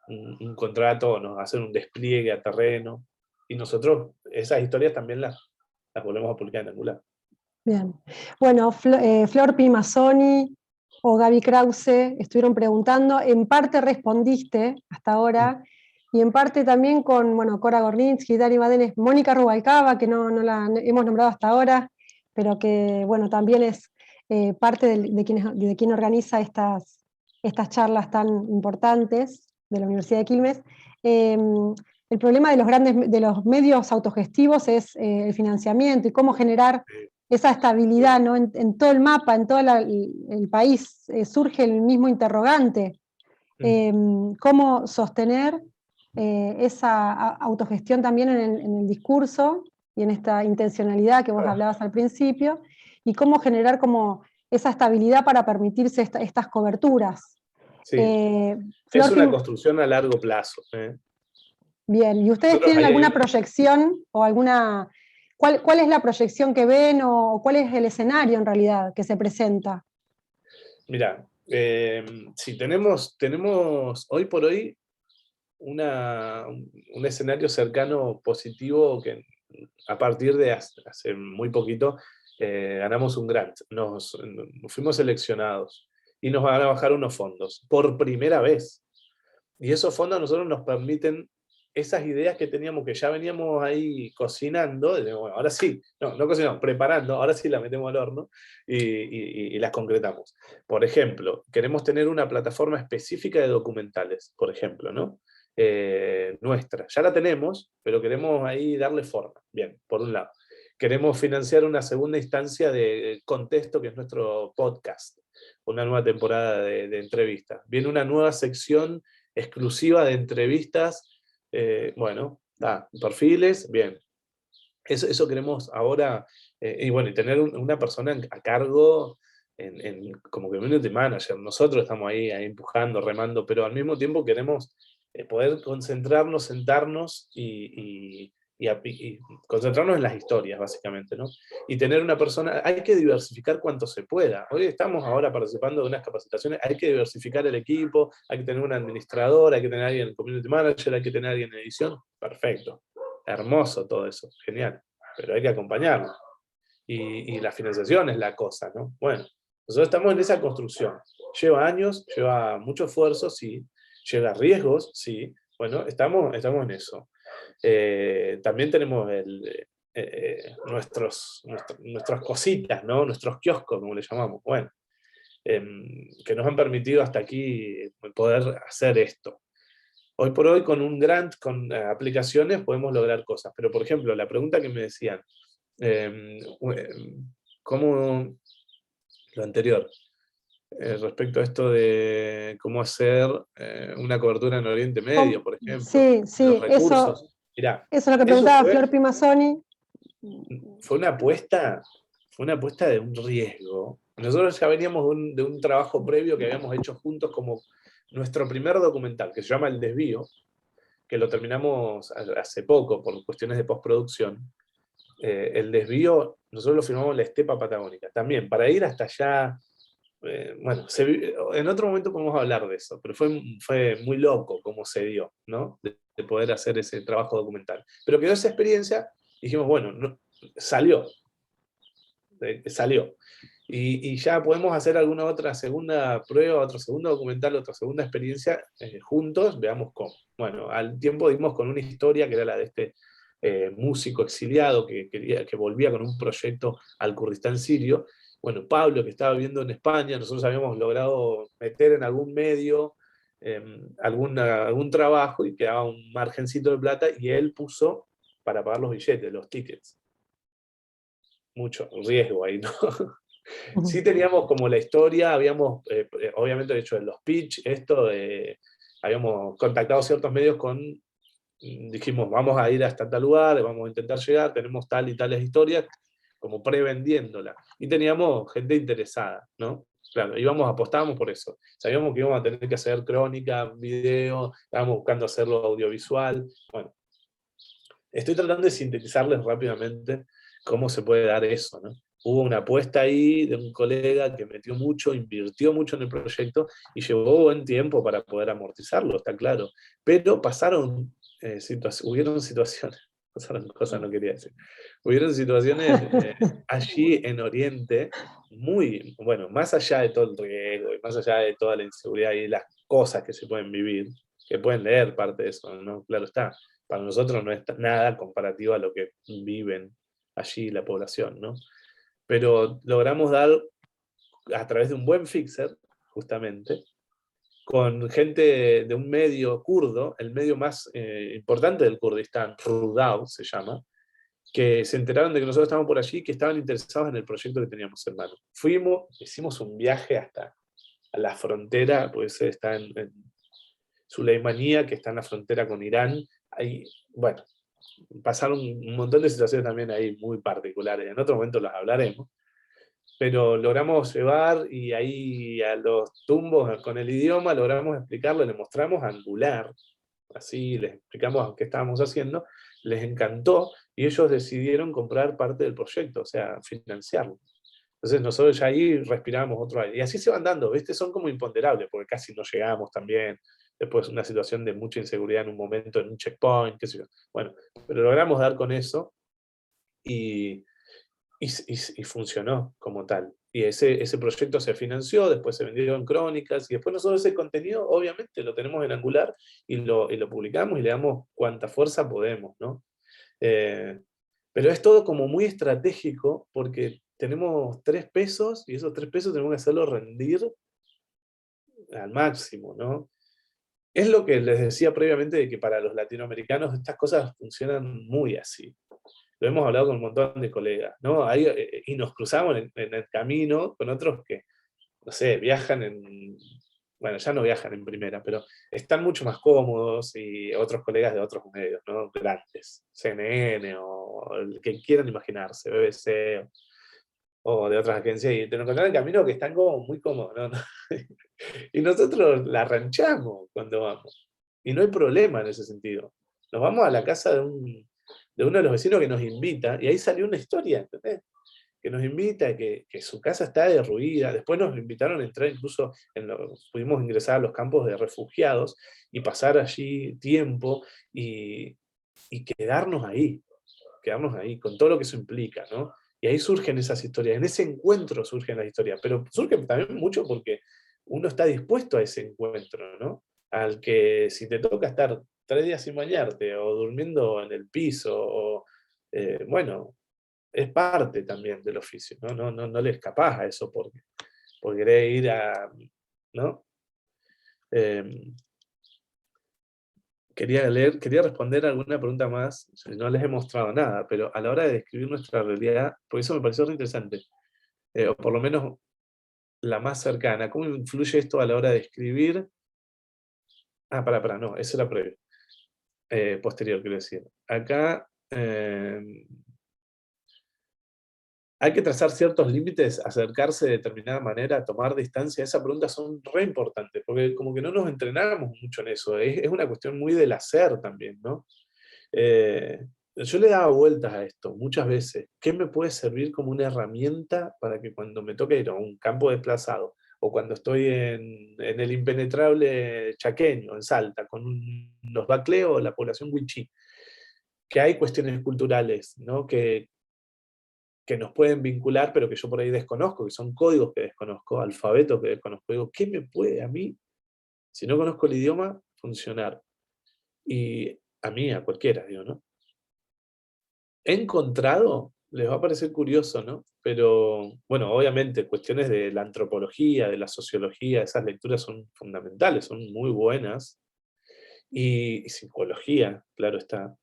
un contrato, nos hacen un despliegue a terreno, y nosotros esas historias también las volvemos a publicar en Angular. Bien. Bueno, Flor Pimazzoni o Gaby Krause estuvieron preguntando, en parte respondiste hasta ahora, y en parte también con, bueno, Cora Gorninsky, Dani Badenes, Mónica Rubalcaba, que no la hemos nombrado hasta ahora, pero que, bueno, también es parte de quien organiza estas charlas tan importantes de la Universidad de Quilmes. El problema de los medios autogestivos es el financiamiento y cómo generar esa estabilidad, ¿no? En todo el mapa, en todo el país, surge el mismo interrogante. ¿Cómo sostener esa autogestión también en el discurso y en esta intencionalidad que vos hablabas al principio? Y cómo generar como esa estabilidad para permitirse estas coberturas. Sí. Es una construcción a largo plazo. Bien, ¿y ustedes tienen alguna proyección o alguna... ¿Cuál es la proyección que ven o cuál es el escenario en realidad que se presenta? Mira, sí, tenemos hoy por hoy un escenario cercano positivo que a partir de hace muy poquito ganamos un grant, nos fuimos seleccionados y nos van a bajar unos fondos por primera vez. Y esos fondos a nosotros nos permiten esas ideas que teníamos, que ya veníamos ahí cocinando, bueno, ahora sí, no cocinamos, preparando, ahora sí las metemos al horno y las concretamos. Por ejemplo, queremos tener una plataforma específica de documentales, por ejemplo, ¿no? Nuestra. Ya la tenemos, pero queremos ahí darle forma. Bien, por un lado. Queremos financiar una segunda instancia de Contexto, que es nuestro podcast, una nueva temporada de entrevistas. Viene una nueva sección exclusiva de entrevistas, perfiles, bien. Eso queremos ahora, y bueno, y tener una persona a cargo como community manager. Nosotros estamos ahí empujando, remando, pero al mismo tiempo queremos poder concentrarnos, sentarnos y concentrarnos en las historias, básicamente, ¿no? Y tener una persona, hay que diversificar cuanto se pueda. Hoy estamos ahora participando de unas capacitaciones, hay que diversificar el equipo, hay que tener un administrador, hay que tener alguien en community manager, hay que tener alguien en edición. Perfecto, hermoso todo eso, genial, pero hay que acompañarlo. Y la financiación es la cosa, ¿no? Bueno, nosotros estamos en esa construcción. Lleva años, lleva mucho esfuerzo, sí, lleva riesgos, sí. Bueno, estamos en eso. También tenemos nuestras cositas, ¿no? Nuestros kioscos, como le llamamos, bueno, que nos han permitido hasta aquí poder hacer esto. Hoy por hoy, con un grant, con aplicaciones, podemos lograr cosas. Pero, por ejemplo, la pregunta que me decían, ¿cómo lo anterior? Respecto a esto de cómo hacer una cobertura en Oriente Medio, por ejemplo. Sí, los recursos. Mirá, eso es lo que preguntaba Flor Pimazzoni. Fue una apuesta de un riesgo. Nosotros ya veníamos de un trabajo previo que habíamos hecho juntos como nuestro primer documental, que se llama El Desvío, que lo terminamos hace poco por cuestiones de postproducción. El Desvío, nosotros lo filmamos en la estepa patagónica, también, para ir hasta allá. En otro momento podemos hablar de eso, pero fue muy loco cómo se dio, ¿no? De poder hacer ese trabajo documental. Pero quedó esa experiencia y dijimos, bueno, salió. Y ya podemos hacer alguna otra segunda prueba, otro segundo documental, otra segunda experiencia juntos, veamos cómo. Bueno, al tiempo dimos con una historia que era la de este músico exiliado que volvía con un proyecto al Kurdistán sirio. Bueno, Pablo, que estaba viviendo en España, nosotros habíamos logrado meter en algún medio algún trabajo y quedaba un margencito de plata y él puso para pagar los billetes, los tickets. Mucho riesgo ahí, ¿no? Sí teníamos como la historia, habíamos obviamente hecho en los pitch, habíamos contactado ciertos medios dijimos, vamos a ir hasta tal lugar, vamos a intentar llegar, tenemos tal y tales historias, como prevendiéndola. Y teníamos gente interesada, ¿no? Claro, apostábamos por eso. Sabíamos que íbamos a tener que hacer crónica, video, estábamos buscando hacerlo audiovisual. Bueno, estoy tratando de sintetizarles rápidamente cómo se puede dar eso, ¿no? Hubo una apuesta ahí de un colega que metió mucho, invirtió mucho en el proyecto y llevó buen tiempo para poder amortizarlo, está claro. Pero hubieron situaciones, pasaron cosas no quería decir, hubieron situaciones allí en Oriente muy, bueno, más allá de todo el riesgo y más allá de toda la inseguridad y las cosas que se pueden vivir, que pueden leer parte de eso, ¿no? Claro está, para nosotros no es nada comparativo a lo que viven allí la población, ¿no? Pero logramos dar, a través de un buen fixer, justamente, con gente de un medio kurdo, el medio más importante del Kurdistán, Rudao se llama, que se enteraron de que nosotros estábamos por allí, que estaban interesados en el proyecto que teníamos en mano. Hicimos un viaje hasta a la frontera, pues está en Suleimanía, que está en la frontera con Irán. Ahí, bueno, pasaron un montón de situaciones también ahí muy particulares, en otro momento las hablaremos, pero logramos llevar y ahí a los tumbos con el idioma logramos explicarle, le mostramos Angular, así les explicamos qué estábamos haciendo, les encantó y ellos decidieron comprar parte del proyecto, o sea, financiarlo. Entonces nosotros ya ahí respiramos otro aire. Y así se van dando, ¿viste? Son como imponderables, porque casi no llegamos también. Después una situación de mucha inseguridad en un momento, en un checkpoint, qué sé yo. Bueno, pero logramos dar con eso y, y funcionó como tal. Y ese proyecto se financió, después se vendieron crónicas, y después nosotros ese contenido, obviamente, lo tenemos en Angular y lo publicamos y le damos cuanta fuerza podemos, ¿no? Pero es todo como muy estratégico porque tenemos 3 pesos y esos 3 pesos tenemos que hacerlo rendir al máximo, ¿no? Es lo que les decía previamente de que para los latinoamericanos estas cosas funcionan muy así. Lo hemos hablado con un montón de colegas, ¿no? Y nos cruzamos en el camino con otros que, no sé, bueno, ya no viajan en primera, pero están mucho más cómodos y otros colegas de otros medios, ¿no? Grandes, CNN o el que quieran imaginarse, BBC o de otras agencias, y te encontrás en el camino que están como muy cómodos, ¿no? Y nosotros la ranchamos cuando vamos. Y no hay problema en ese sentido. Nos vamos a la casa de uno de los vecinos que nos invita, y ahí salió una historia, ¿entendés? Que nos invita, que su casa está derruida. Después nos invitaron a entrar incluso, pudimos ingresar a los campos de refugiados y pasar allí tiempo y quedarnos ahí, con todo lo que eso implica, ¿no? Y ahí surgen esas historias, en ese encuentro surgen las historias, pero surgen también mucho porque uno está dispuesto a ese encuentro, ¿no? Al que si te toca estar 3 días sin bañarte o durmiendo en el piso, bueno, es parte también del oficio, ¿no? No le escapás a eso porque querés ir ¿no? Eh, quería responder alguna pregunta más, no les he mostrado nada, pero a la hora de describir nuestra realidad, por eso me pareció re interesante, o por lo menos la más cercana, ¿cómo influye esto a la hora de escribir? No, eso era previo, posterior, quiero decir. Acá hay que trazar ciertos límites, acercarse de determinada manera, tomar distancia. Esas preguntas son re importantes, porque como que no nos entrenamos mucho en eso. Es una cuestión muy del hacer también, ¿no? Yo le daba vueltas a esto muchas veces. ¿Qué me puede servir como una herramienta para que cuando me toque ir a un campo desplazado, o cuando estoy en el impenetrable chaqueño, en Salta, con los bacleos, la población wichí, que hay cuestiones culturales, ¿no? que nos pueden vincular, pero que yo por ahí desconozco, que son códigos que desconozco, alfabetos que desconozco. Digo, ¿qué me puede a mí, si no conozco el idioma, funcionar? Y a mí, a cualquiera, digo, ¿no? He encontrado, les va a parecer curioso, ¿no? Pero, bueno, obviamente, cuestiones de la antropología, de la sociología, esas lecturas son fundamentales, son muy buenas. Y psicología, claro está.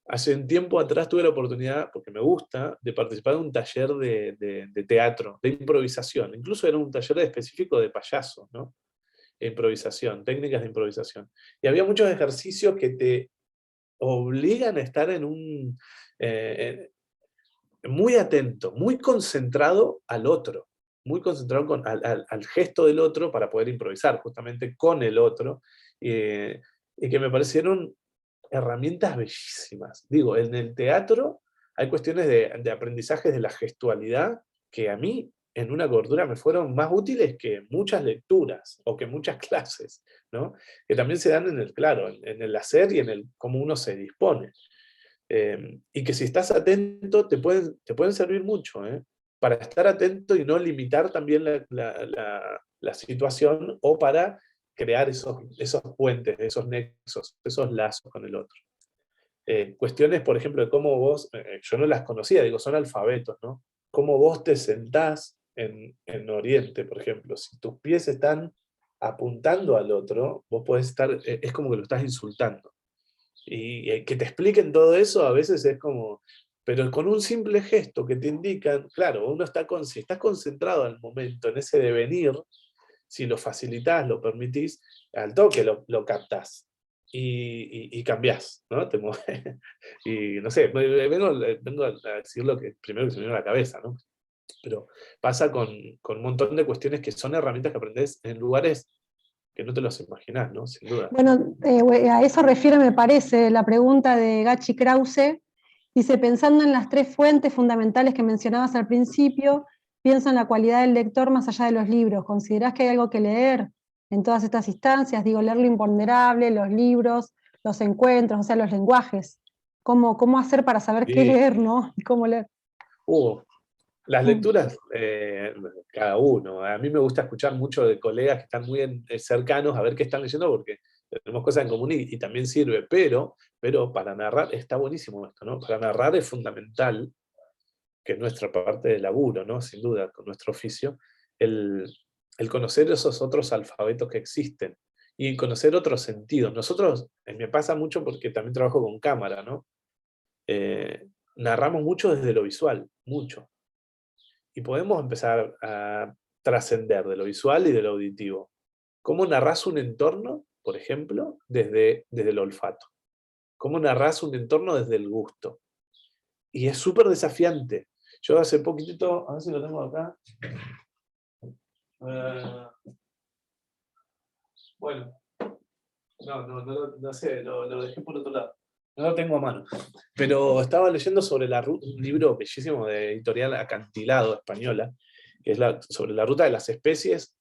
Hace un tiempo atrás tuve la oportunidad, porque me gusta, de participar en un taller de teatro, de improvisación. Incluso era un taller específico de payaso, ¿no? Improvisación, técnicas de improvisación. Y había muchos ejercicios que te obligan a estar en un... muy atento, muy concentrado al otro, muy concentrado al gesto del otro para poder improvisar justamente con el otro, y que me parecieron herramientas bellísimas. Digo, en el teatro hay cuestiones de aprendizajes de la gestualidad que a mí en una cobertura me fueron más útiles que muchas lecturas o que muchas clases, ¿no? Que también se dan en el, claro, en el hacer y en el cómo uno se dispone. Y que si estás atento te pueden servir mucho, ¿eh? Para estar atento y no limitar también la situación, o para crear esos puentes, esos nexos, esos lazos con el otro. Cuestiones, por ejemplo, de cómo vos, yo no las conocía, digo, son alfabetos, ¿no? Cómo vos te sentás en Oriente, por ejemplo. Si tus pies están apuntando al otro, vos podés estar, es como que lo estás insultando. Y que te expliquen todo eso a veces es como, pero con un simple gesto que te indican, claro, uno está si estás concentrado al momento, en ese devenir, si lo facilitás, lo permitís, al toque lo captás y cambiás, ¿no? Te mueves. Y no sé, vengo a decir lo que primero que se me viene a la cabeza, ¿no? Pero pasa con un montón de cuestiones que son herramientas que aprendés en lugares que no te los imaginás, ¿no? Sin duda. Bueno, a eso refiere, me parece, la pregunta de Gachi Krause. Dice, pensando en las tres fuentes fundamentales que mencionabas al principio, pienso en la cualidad del lector más allá de los libros. ¿Considerás que hay algo que leer en todas estas instancias? Digo, leer lo imponderable, los libros, los encuentros, o sea, los lenguajes. ¿Cómo hacer para saber qué Sí. leer, ¿no? Y cómo leer. Las lecturas, cada uno. A mí me gusta escuchar mucho de colegas que están muy cercanos a ver qué están leyendo, porque tenemos cosas en común y también sirve, pero para narrar está buenísimo esto, ¿no? Para narrar es fundamental, que es nuestra parte de laburo, ¿no? Sin duda, con nuestro oficio, el, el conocer esos otros alfabetos que existen y conocer otros sentidos. Nosotros, me pasa mucho porque también trabajo con cámara, ¿no? Narramos mucho desde lo visual, mucho. Y podemos empezar a trascender de lo visual y de lo auditivo. ¿Cómo narrás un entorno, por ejemplo, desde el olfato? ¿Cómo narrás un entorno desde el gusto? Y es súper desafiante. Yo hace poquitito, a ver si lo tengo acá. Bueno, no sé, lo dejé por otro lado. No lo tengo a mano. Pero estaba leyendo sobre un libro bellísimo de editorial Acantilado, española, que es sobre la ruta de las especies,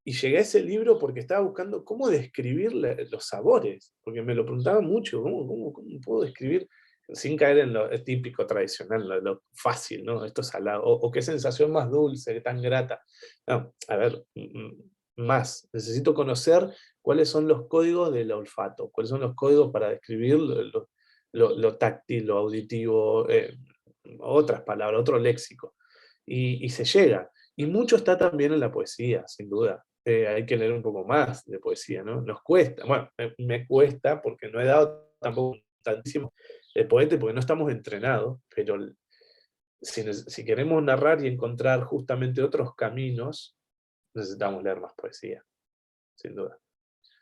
y llegué a ese libro porque estaba buscando cómo describir los sabores, porque me lo preguntaba mucho, ¿cómo puedo describir sin caer en lo típico, tradicional, lo fácil, ¿no? Esto es salado, o qué sensación más dulce, tan grata. No, a ver, más, necesito conocer cuáles son los códigos del olfato, cuáles son los códigos para describir lo táctil, lo auditivo, otras palabras, otro léxico. Y se llega. Y mucho está también en la poesía, sin duda. Hay que leer un poco más de poesía, ¿no? Nos cuesta, bueno, me cuesta porque no he dado tampoco tantísimo de poeta porque no estamos entrenados, pero si queremos narrar y encontrar justamente otros caminos, necesitamos leer más poesía, sin duda.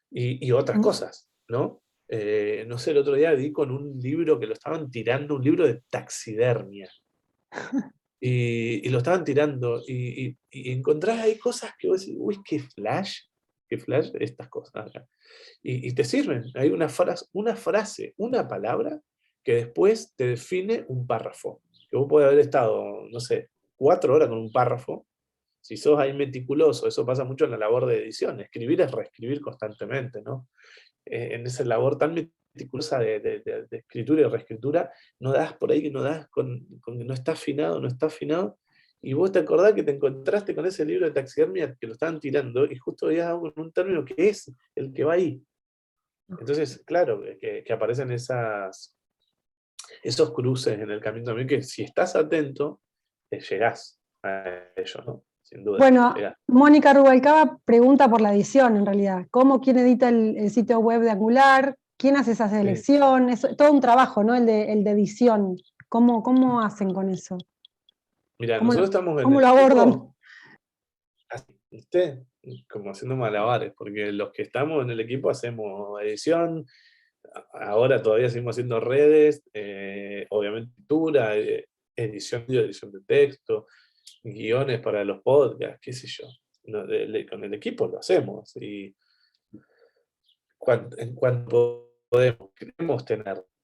Y otras cosas, ¿no? No sé, el otro día di con un libro que lo estaban tirando, un libro de taxidermia. Y lo estaban tirando, y encontrás ahí cosas que vos decís, uy, qué flash, estas cosas acá. Y te sirven, hay una frase, una palabra, que después te define un párrafo. Que vos podés haber estado, no sé, 4 horas con un párrafo, si sos ahí meticuloso. Eso pasa mucho en la labor de edición, escribir es reescribir constantemente, ¿no? En esa labor tan meticulosa de escritura y reescritura, no das por ahí, que no das con que no está afinado, y vos te acordás que te encontraste con ese libro de taxidermia que lo estaban tirando, y justo veías algo en un término que es el que va ahí. Entonces, claro, que aparecen esos cruces en el camino también, que si estás atento, llegás a ello, ¿no? Sin duda. Bueno, Llegás. Mónica Rubalcaba pregunta por la edición, en realidad. ¿Quién edita el sitio web de Angular? ¿Quién hace esa selección? Es todo un trabajo, ¿no? El de edición. ¿Cómo hacen con eso? Mira, nosotros estamos en ¿Cómo el lo abordan? equipo, así, ¿viste? Como haciendo malabares, porque los que estamos en el equipo hacemos edición, ahora todavía seguimos haciendo redes, obviamente lectura, edición de texto, guiones para los podcasts, qué sé yo. Con el equipo lo hacemos, y en cuanto podemos,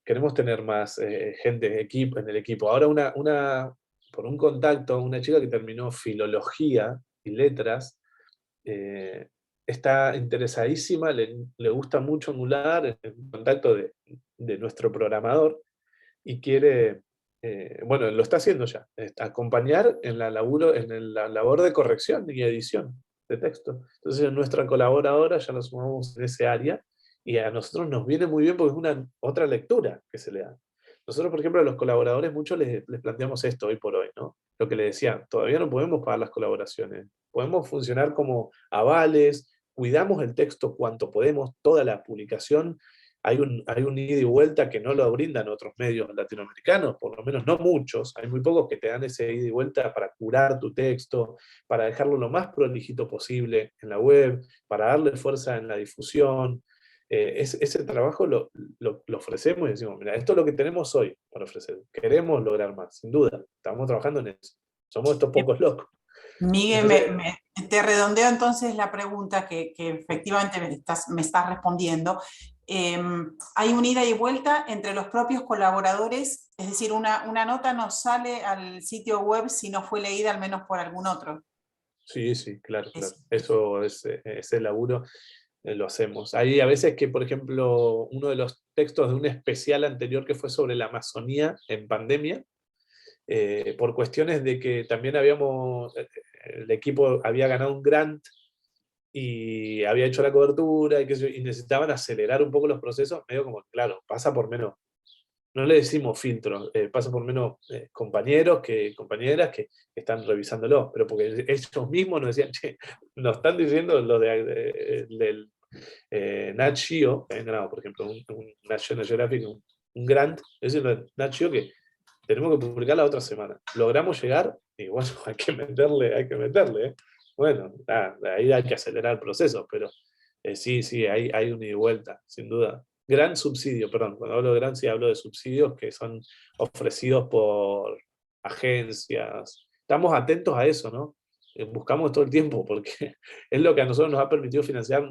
queremos tener más gente en el equipo. Ahora por un contacto, una chica que terminó filología y letras, está interesadísima, le gusta mucho Angular, en contacto de nuestro programador, y quiere, bueno, lo está haciendo ya, acompañar en la labor de corrección y edición de texto. Entonces, nuestra colaboradora ya nos sumamos en ese área, y a nosotros nos viene muy bien porque es una otra lectura que se le da. Nosotros, por ejemplo, a los colaboradores muchos les planteamos esto hoy por hoy, ¿no? Lo que le decía, todavía no podemos pagar las colaboraciones, podemos funcionar como avales, cuidamos el texto cuanto podemos, toda la publicación. Hay un ida y vuelta que no lo brindan otros medios latinoamericanos, por lo menos no muchos. Hay muy pocos que te dan ese ida y vuelta para curar tu texto, para dejarlo lo más prolijito posible en la web, para darle fuerza en la difusión. Ese trabajo lo ofrecemos y decimos, mira, esto es lo que tenemos hoy para ofrecer. Queremos lograr más, sin duda. Estamos trabajando en eso. Somos estos pocos locos. Miguel, Entonces, te redondeo entonces la pregunta que efectivamente me estás respondiendo. Hay un ida y vuelta entre los propios colaboradores, es decir, una nota no sale al sitio web si no fue leída al menos por algún otro. sí, claro. Eso es ese laburo. Lo hacemos. Hay a veces que, por ejemplo, uno de los textos de un especial anterior que fue sobre la Amazonía en pandemia, por cuestiones de que también el equipo había ganado un grant y había hecho la cobertura y necesitaban acelerar un poco los procesos, medio como, claro, pasa por menos, no le decimos filtros, pasa por menos compañeras que están revisándolo, pero porque ellos mismos nos decían, che, nos están diciendo lo del Nat Geo, que habían ganado, por ejemplo, un National Geographic, un grant, es decir, Nat Geo que tenemos que publicar la otra semana. Logramos llegar, y bueno, hay que meterle. Bueno, ahí hay que acelerar el proceso, pero sí, hay un ida y vuelta, sin duda. Gran subsidio, perdón, cuando hablo de gran, sí hablo de subsidios que son ofrecidos por agencias. Estamos atentos a eso, ¿no? Buscamos todo el tiempo, porque es lo que a nosotros nos ha permitido financiar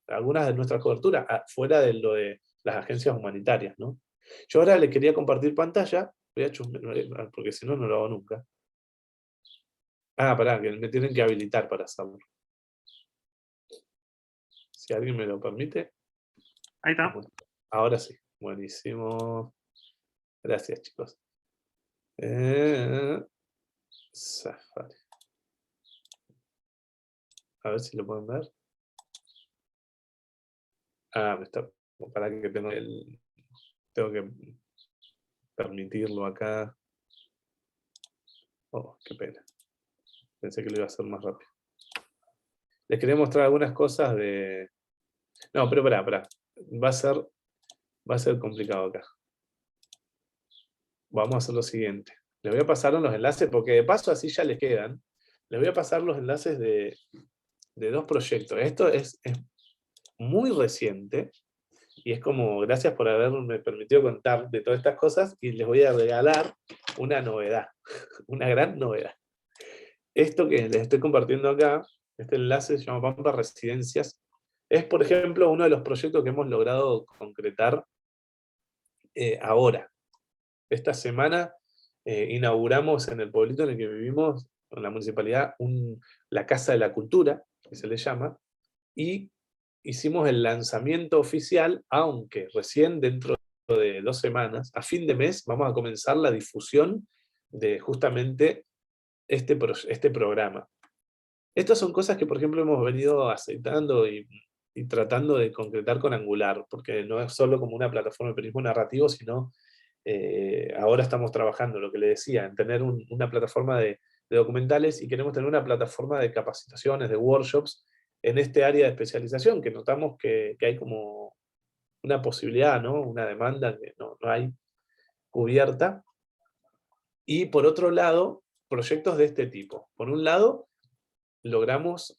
algunas de nuestras coberturas, fuera de lo de las agencias humanitarias, ¿no? Yo ahora les quería compartir pantalla, porque si no, no lo hago nunca. Pará, que me tienen que habilitar para hacerlo. Si alguien me lo permite. Ahí está. Ahora sí, buenísimo. Gracias, chicos. Safari. A ver si lo pueden ver. Me está. Para que tengo que permitirlo acá. Oh, qué pena. Pensé que lo iba a hacer más rápido. Les quería mostrar algunas cosas de... No, pero pará. Va a ser complicado acá. Vamos a hacer lo siguiente. Les voy a pasar los enlaces, porque de paso así ya les quedan. Les voy a pasar los enlaces de dos proyectos. Esto es muy reciente, y es como, gracias por haberme permitido contar de todas estas cosas, y les voy a regalar una novedad, una gran novedad. Esto que les estoy compartiendo acá, este enlace se llama Pampa Residencias, es, por ejemplo, uno de los proyectos que hemos logrado concretar ahora. Esta semana inauguramos en el pueblito en el que vivimos, en la municipalidad, la Casa de la Cultura, que se le llama, y hicimos el lanzamiento oficial, aunque recién dentro de 2 semanas, a fin de mes, vamos a comenzar la difusión de justamente este programa. Estas son cosas que, por ejemplo, hemos venido aceptando y tratando de concretar con Angular, porque no es solo como una plataforma de periodismo narrativo, sino ahora estamos trabajando, lo que le decía, en tener una plataforma de documentales, y queremos tener una plataforma de capacitaciones, de workshops, en este área de especialización, que notamos que hay como una posibilidad, ¿no? Una demanda que no hay cubierta. Y por otro lado, proyectos de este tipo. Por un lado, logramos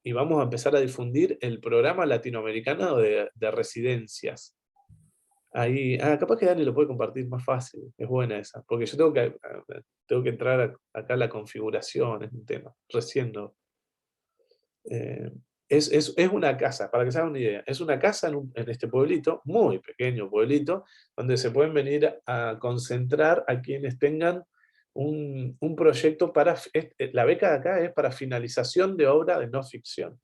y vamos a empezar a difundir el programa latinoamericano de residencias. Ahí, capaz que Dani lo puede compartir más fácil, es buena esa, porque yo tengo que entrar acá a la configuración, es un tema, recién no. Es una casa, para que se hagan una idea, es una casa en este pueblito, muy pequeño pueblito, donde se pueden venir a concentrar a quienes tengan un proyecto para, la beca de acá es para finalización de obra de no ficción.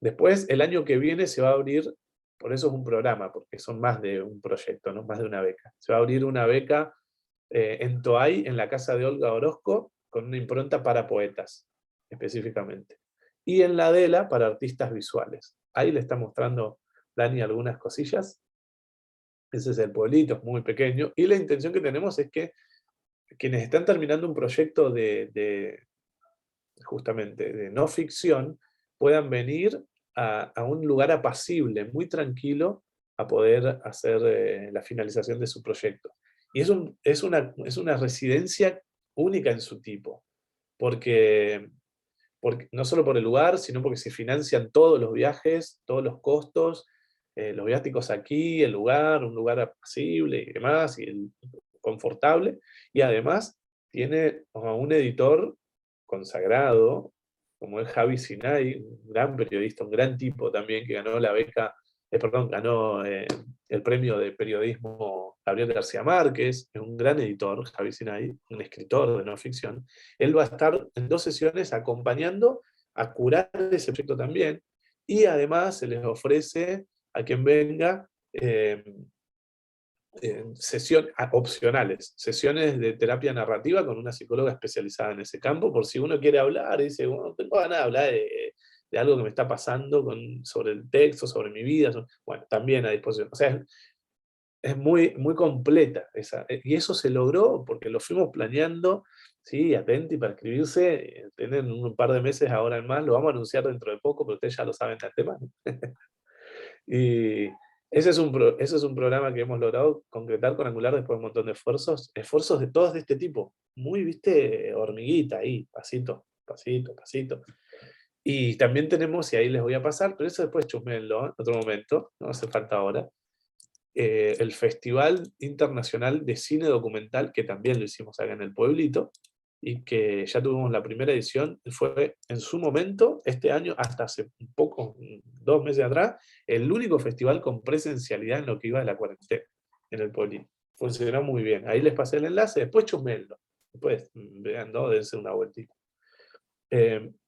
Después, el año que viene se va a abrir, por eso es un programa, porque son más de un proyecto, no más de una beca. Se va a abrir una beca en Toay, en la casa de Olga Orozco, con una impronta para poetas, específicamente. Y en la Adela, para artistas visuales. Ahí le está mostrando Dani algunas cosillas. Ese es el pueblito, es muy pequeño. Y la intención que tenemos es que quienes están terminando un proyecto justamente de no ficción, puedan venir a un lugar apacible, muy tranquilo, a poder hacer la finalización de su proyecto. Y es una residencia única en su tipo, porque no solo por el lugar, sino porque se financian todos los viajes, todos los costos, los viáticos aquí, el lugar, un lugar apacible y demás, confortable, y además tiene a un editor consagrado, como es Javi Sinay, un gran periodista, un gran tipo también, que ganó la beca, ganó el premio de periodismo Gabriel García Márquez, es un gran editor, Javi Sinay, un escritor de no ficción. Él va a estar en 2 sesiones acompañando a curar ese proyecto también, y además se les ofrece a quien venga sesiones opcionales, sesiones de terapia narrativa con una psicóloga especializada en ese campo, por si uno quiere hablar y dice, bueno, no tengo ganas de hablar de algo que me está pasando sobre el texto, sobre mi vida, bueno, también a disposición. O sea, es muy, muy completa esa, y eso se logró porque lo fuimos planeando, sí, atenti para escribirse, tienen un par de meses ahora en más, lo vamos a anunciar dentro de poco, pero ustedes ya lo saben de antemano. Y ese es un programa que hemos logrado concretar con Angular después de un montón de esfuerzos de todos de este tipo, muy, viste, hormiguita ahí, pasito, pasito, pasito. Y también tenemos, y ahí les voy a pasar, pero eso después chusmenlo en otro momento, no hace falta ahora, el Festival Internacional de Cine Documental, que también lo hicimos acá en el pueblito, y que ya tuvimos la primera edición, fue en su momento, este año, hasta hace un poco, 2 meses atrás, el único festival con presencialidad en lo que iba de la cuarentena, en el pueblito. Funcionó muy bien. Ahí les pasé el enlace, después chusmenlo. Después, vean, ¿no? Dense una vueltita.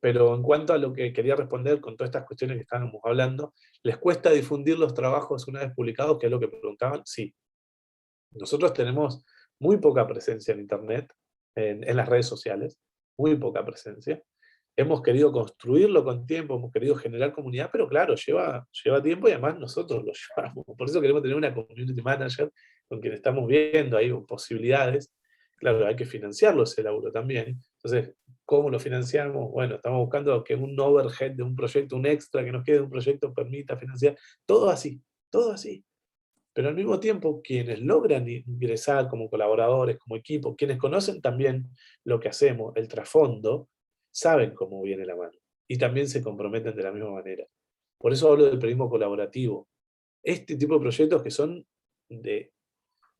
Pero en cuanto a lo que quería responder con todas estas cuestiones que estábamos hablando, ¿les cuesta difundir los trabajos una vez publicados? Que es lo que preguntaban. Sí. Nosotros tenemos muy poca presencia en Internet, en las redes sociales, muy poca presencia. Hemos querido construirlo con tiempo, hemos querido generar comunidad, pero claro, lleva tiempo y además nosotros lo llevamos. Por eso queremos tener una community manager con quien estamos viendo ahí posibilidades. Claro, hay que financiarlo ese laburo también. Entonces, ¿cómo lo financiamos? Bueno, estamos buscando que un overhead de un proyecto, un extra que nos quede de un proyecto permita financiar. Todo así, todo así. Pero al mismo tiempo, quienes logran ingresar como colaboradores, como equipo, quienes conocen también lo que hacemos, el trasfondo, saben cómo viene la mano. Y también se comprometen de la misma manera. Por eso hablo del periodismo colaborativo. Este tipo de proyectos que son de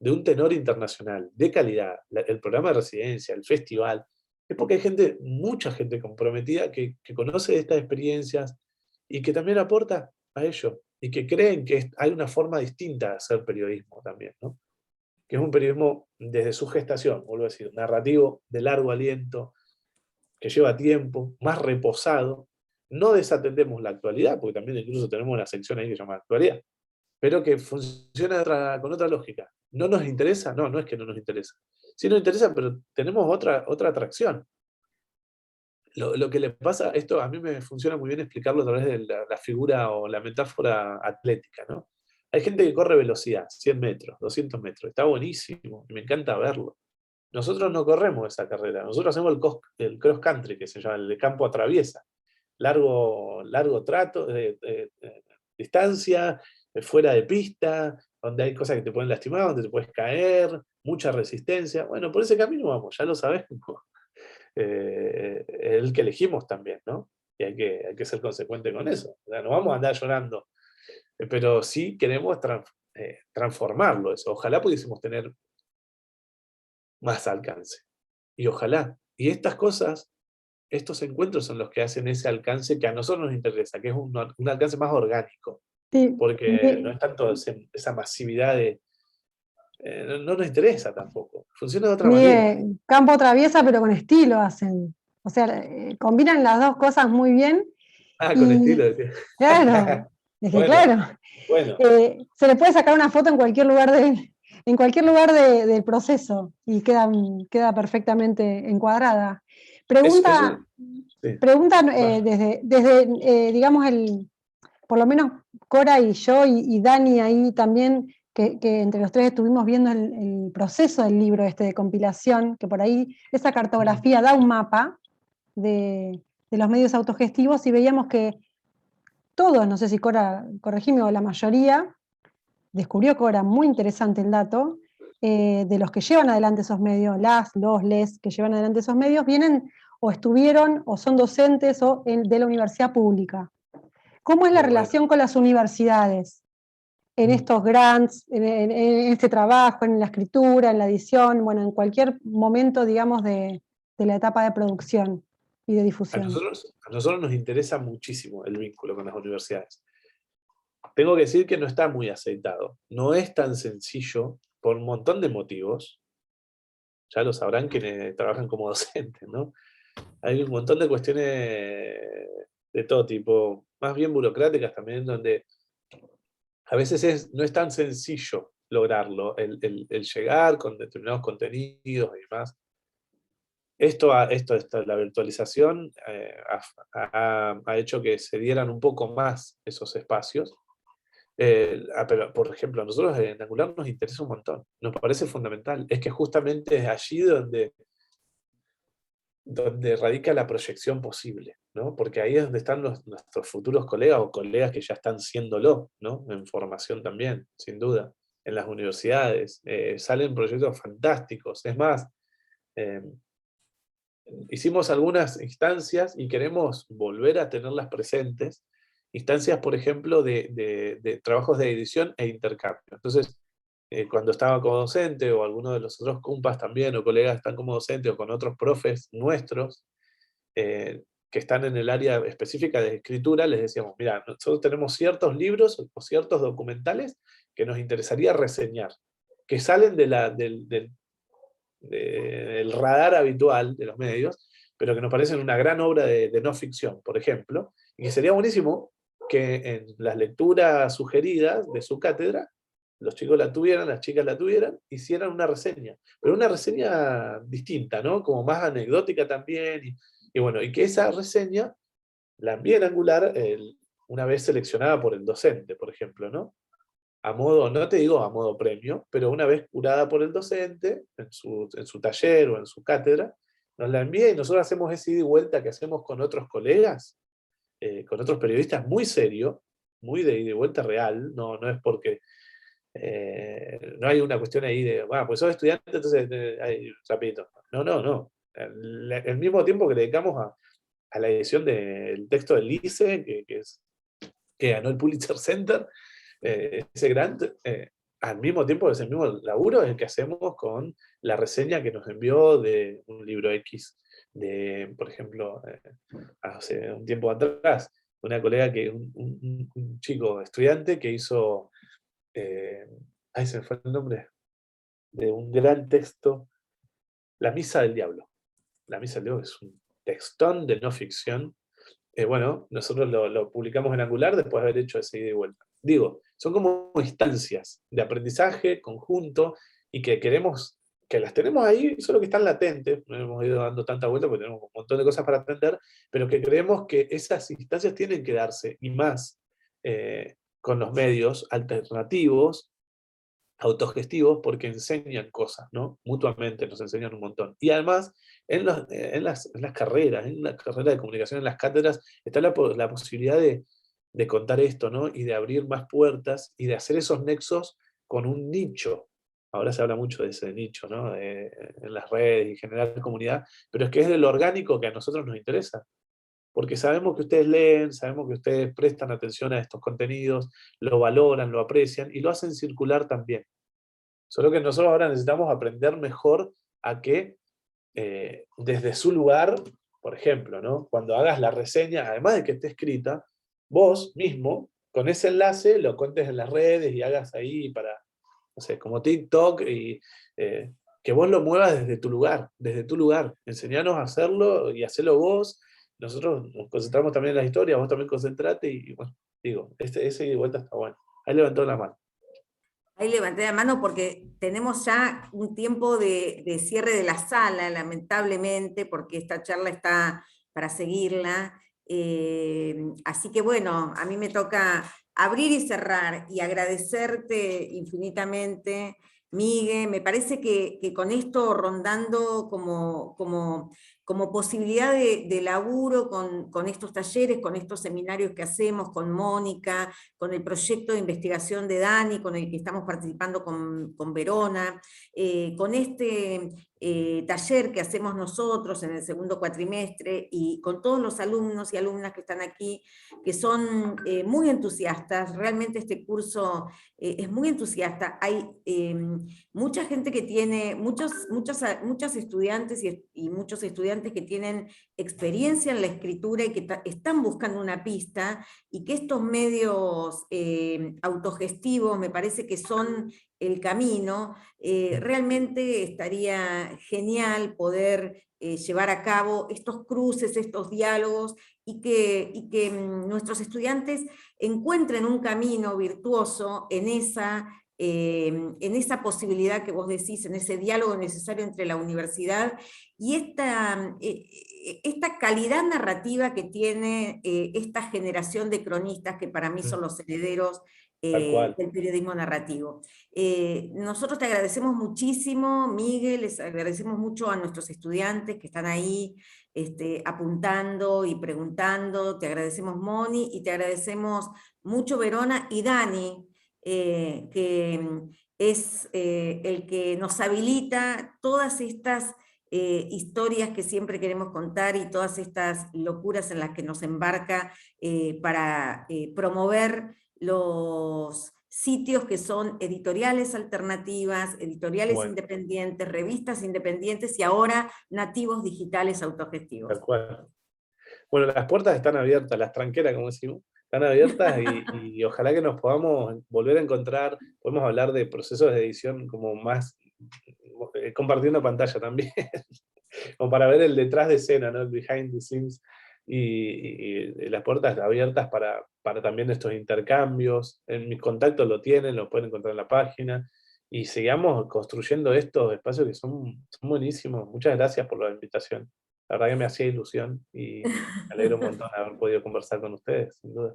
un tenor internacional, de calidad, el programa de residencia, el festival, es porque hay gente, mucha gente comprometida que conoce de estas experiencias y que también aporta a ello, y que creen que hay una forma distinta de hacer periodismo también, ¿no? Que es un periodismo desde su gestación, vuelvo a decir, narrativo, de largo aliento, que lleva tiempo, más reposado, no desatendemos la actualidad, porque también incluso tenemos una sección ahí que se llama actualidad, pero que funciona con otra lógica. ¿No nos interesa? No, no es que no nos interesa. Sí nos interesa, pero tenemos otra atracción. Lo que le pasa, esto a mí me funciona muy bien explicarlo a través de la figura o la metáfora atlética, ¿no? Hay gente que corre velocidad, 100 metros, 200 metros, está buenísimo, y me encanta verlo. Nosotros no corremos esa carrera, nosotros hacemos el cross country, que se llama el de campo a traviesa. Largo trato, distancia, fuera de pista, donde hay cosas que te pueden lastimar, donde te puedes caer, mucha resistencia. Bueno, por ese camino vamos, ya lo sabemos. Es el que elegimos también, ¿no? Y hay que ser consecuente con eso. O sea, no vamos a andar llorando, pero sí queremos transformarlo eso. Ojalá pudiésemos tener más alcance. Y ojalá. Y estas cosas, estos encuentros son los que hacen ese alcance que a nosotros nos interesa, que es un alcance más orgánico, Sí, porque no es tanto esa masividad de... no nos interesa tampoco. Funciona de otra manera. campo traviesa, pero con estilo hacen. O sea, combinan las dos cosas muy bien. Ah, con Y estilo. Decía. claro, es que Bueno, claro, bueno. se le puede sacar una foto en cualquier lugar del proceso y queda perfectamente encuadrada. Pregunta, Sí. digamos, por lo menos Cora y yo y Dani ahí también, que entre los tres estuvimos viendo el proceso del libro de compilación, que por ahí esa cartografía da un mapa de los medios autogestivos y veíamos que todos, no sé si Cora, corregime, o la mayoría, descubrió Cora, muy interesante el dato, de los que llevan adelante esos medios, les que llevan adelante esos medios, vienen o estuvieron o son docentes de la universidad pública. ¿Cómo es la relación con las universidades en estos grants, en este trabajo, en la escritura, en la edición, bueno, en cualquier momento, digamos, de la etapa de producción y de A difusión? nosotros nos interesa muchísimo el vínculo con las universidades. Tengo que decir que no está muy aceitado. No es tan sencillo por un montón de motivos. Ya lo sabrán quienes trabajan como docentes, ¿no? Hay un montón de cuestiones de todo tipo, más bien burocráticas también, donde a veces no es tan sencillo lograrlo, el llegar con determinados contenidos y demás. La virtualización ha hecho que se dieran un poco más esos espacios. Pero, por ejemplo, a nosotros en Angular nos interesa un montón, nos parece fundamental. Es que justamente es allí donde radica la proyección posible, ¿no? Porque ahí es donde están nuestros futuros colegas o colegas que ya están siéndolo, ¿no? En formación también, sin duda. En las universidades salen proyectos fantásticos. Es más, eh, hicimos algunas instancias y queremos volver a tenerlas presentes, instancias, por ejemplo, de trabajos de edición e intercambio. Entonces, cuando estaba como docente, o alguno de los otros compas también, o colegas están como docente, o con otros profes nuestros, que están en el área específica de escritura, les decíamos, mira, nosotros tenemos ciertos libros o ciertos documentales que nos interesaría reseñar, que salen del radar habitual de los medios, pero que nos parecen una gran obra de no ficción, por ejemplo, y que sería buenísimo que en las lecturas sugeridas de su cátedra, los chicos la tuvieran, las chicas la tuvieran, hicieran una reseña, pero una reseña distinta, ¿no? Como más anecdótica también, y bueno, y que esa reseña la envíen a Angular una vez seleccionada por el docente, por ejemplo, ¿no? A modo, no te digo a modo premio, pero una vez curada por el docente, en su taller o en su cátedra, nos la envía y nosotros hacemos ese ida y vuelta que hacemos con otros colegas, con otros periodistas, muy serio, muy de ida y vuelta real, no es porque no hay una cuestión ahí de, bueno, pues sos estudiante, entonces, rapidito. No. El mismo tiempo que le dedicamos a la edición del texto del LICE, que ganó el Pulitzer Center, ese grant, al mismo tiempo, ese mismo laburo es el que hacemos con la reseña que nos envió de un libro X, por ejemplo, hace un tiempo atrás, una colega, un chico estudiante que hizo, ahí se me fue el nombre, de un gran texto, La Misa del Diablo. La Misa del Diablo es un textón de no ficción, bueno, nosotros lo publicamos en Angular después de haber hecho ese ida y vuelta. Digo, son como instancias de aprendizaje conjunto y que queremos, que las tenemos ahí, solo que están latentes, no hemos ido dando tanta vuelta porque tenemos un montón de cosas para aprender, pero que creemos que esas instancias tienen que darse, y más con los medios alternativos, autogestivos, porque enseñan cosas, ¿no? Mutuamente nos enseñan un montón. Y además, en las carreras, en la carrera de comunicación, en las cátedras, está la posibilidad de contar esto, ¿no? Y de abrir más puertas y de hacer esos nexos con un nicho. Ahora se habla mucho de ese nicho, ¿no? En las redes y generar comunidad, pero es que es de lo orgánico que a nosotros nos interesa. Porque sabemos que ustedes leen, sabemos que ustedes prestan atención a estos contenidos, lo valoran, lo aprecian y lo hacen circular también. Solo que nosotros ahora necesitamos aprender mejor a que desde su lugar, por ejemplo, ¿no? Cuando hagas la reseña, además de que esté escrita, vos mismo, con ese enlace, lo cuentes en las redes y hagas ahí para, no sé, como TikTok, y que vos lo muevas desde tu lugar, desde tu lugar. Enseñanos a hacerlo y hacelo vos. Nosotros nos concentramos también en la historia, vos también concentrate y bueno, digo, ese ida y vuelta está bueno. Ahí levantó la mano. Ahí levanté la mano porque tenemos ya un tiempo de cierre de la sala, lamentablemente, porque esta charla está para seguirla. Así que bueno, a mí me toca abrir y cerrar y agradecerte infinitamente, Migue. Me parece que con esto rondando como posibilidad de laburo con estos talleres, con estos seminarios que hacemos, con Mónica, con el proyecto de investigación de Dani, con el que estamos participando con Verona, con este taller que hacemos nosotros en el segundo cuatrimestre y con todos los alumnos y alumnas que están aquí, que son muy entusiastas. Realmente este curso es muy entusiasta. Hay mucha gente que tiene, muchos estudiantes y muchos estudiantes que tienen experiencia en la escritura y que están buscando una pista, y que estos medios autogestivos me parece que son el camino. Realmente estaría genial poder llevar a cabo estos cruces, estos diálogos, y que nuestros estudiantes encuentren un camino virtuoso en esa posibilidad que vos decís, en ese diálogo necesario entre la universidad y esta calidad narrativa que tiene esta generación de cronistas que para mí son los herederos Tal cual. del periodismo narrativo. Nosotros te agradecemos muchísimo, Miguel, les agradecemos mucho a nuestros estudiantes que están ahí apuntando y preguntando, te agradecemos, Moni, y te agradecemos mucho, Verona y Dani, que es el que nos habilita todas estas historias que siempre queremos contar y todas estas locuras en las que nos embarca para promover los sitios que son editoriales alternativas, editoriales independientes, revistas independientes y ahora nativos digitales autogestivos. Tal cual. Bueno, las puertas están abiertas, las tranqueras, como decimos, están abiertas y ojalá que nos podamos volver a encontrar. Podemos hablar de procesos de edición como más, compartiendo pantalla también, como para ver el detrás de escena, ¿no? El behind the scenes, y las puertas abiertas para también estos intercambios. En mis contactos lo tienen, lo pueden encontrar en la página, y sigamos construyendo estos espacios que son buenísimos. Muchas gracias por la invitación. La verdad que me hacía ilusión y me alegro un montón de haber podido conversar con ustedes, sin duda.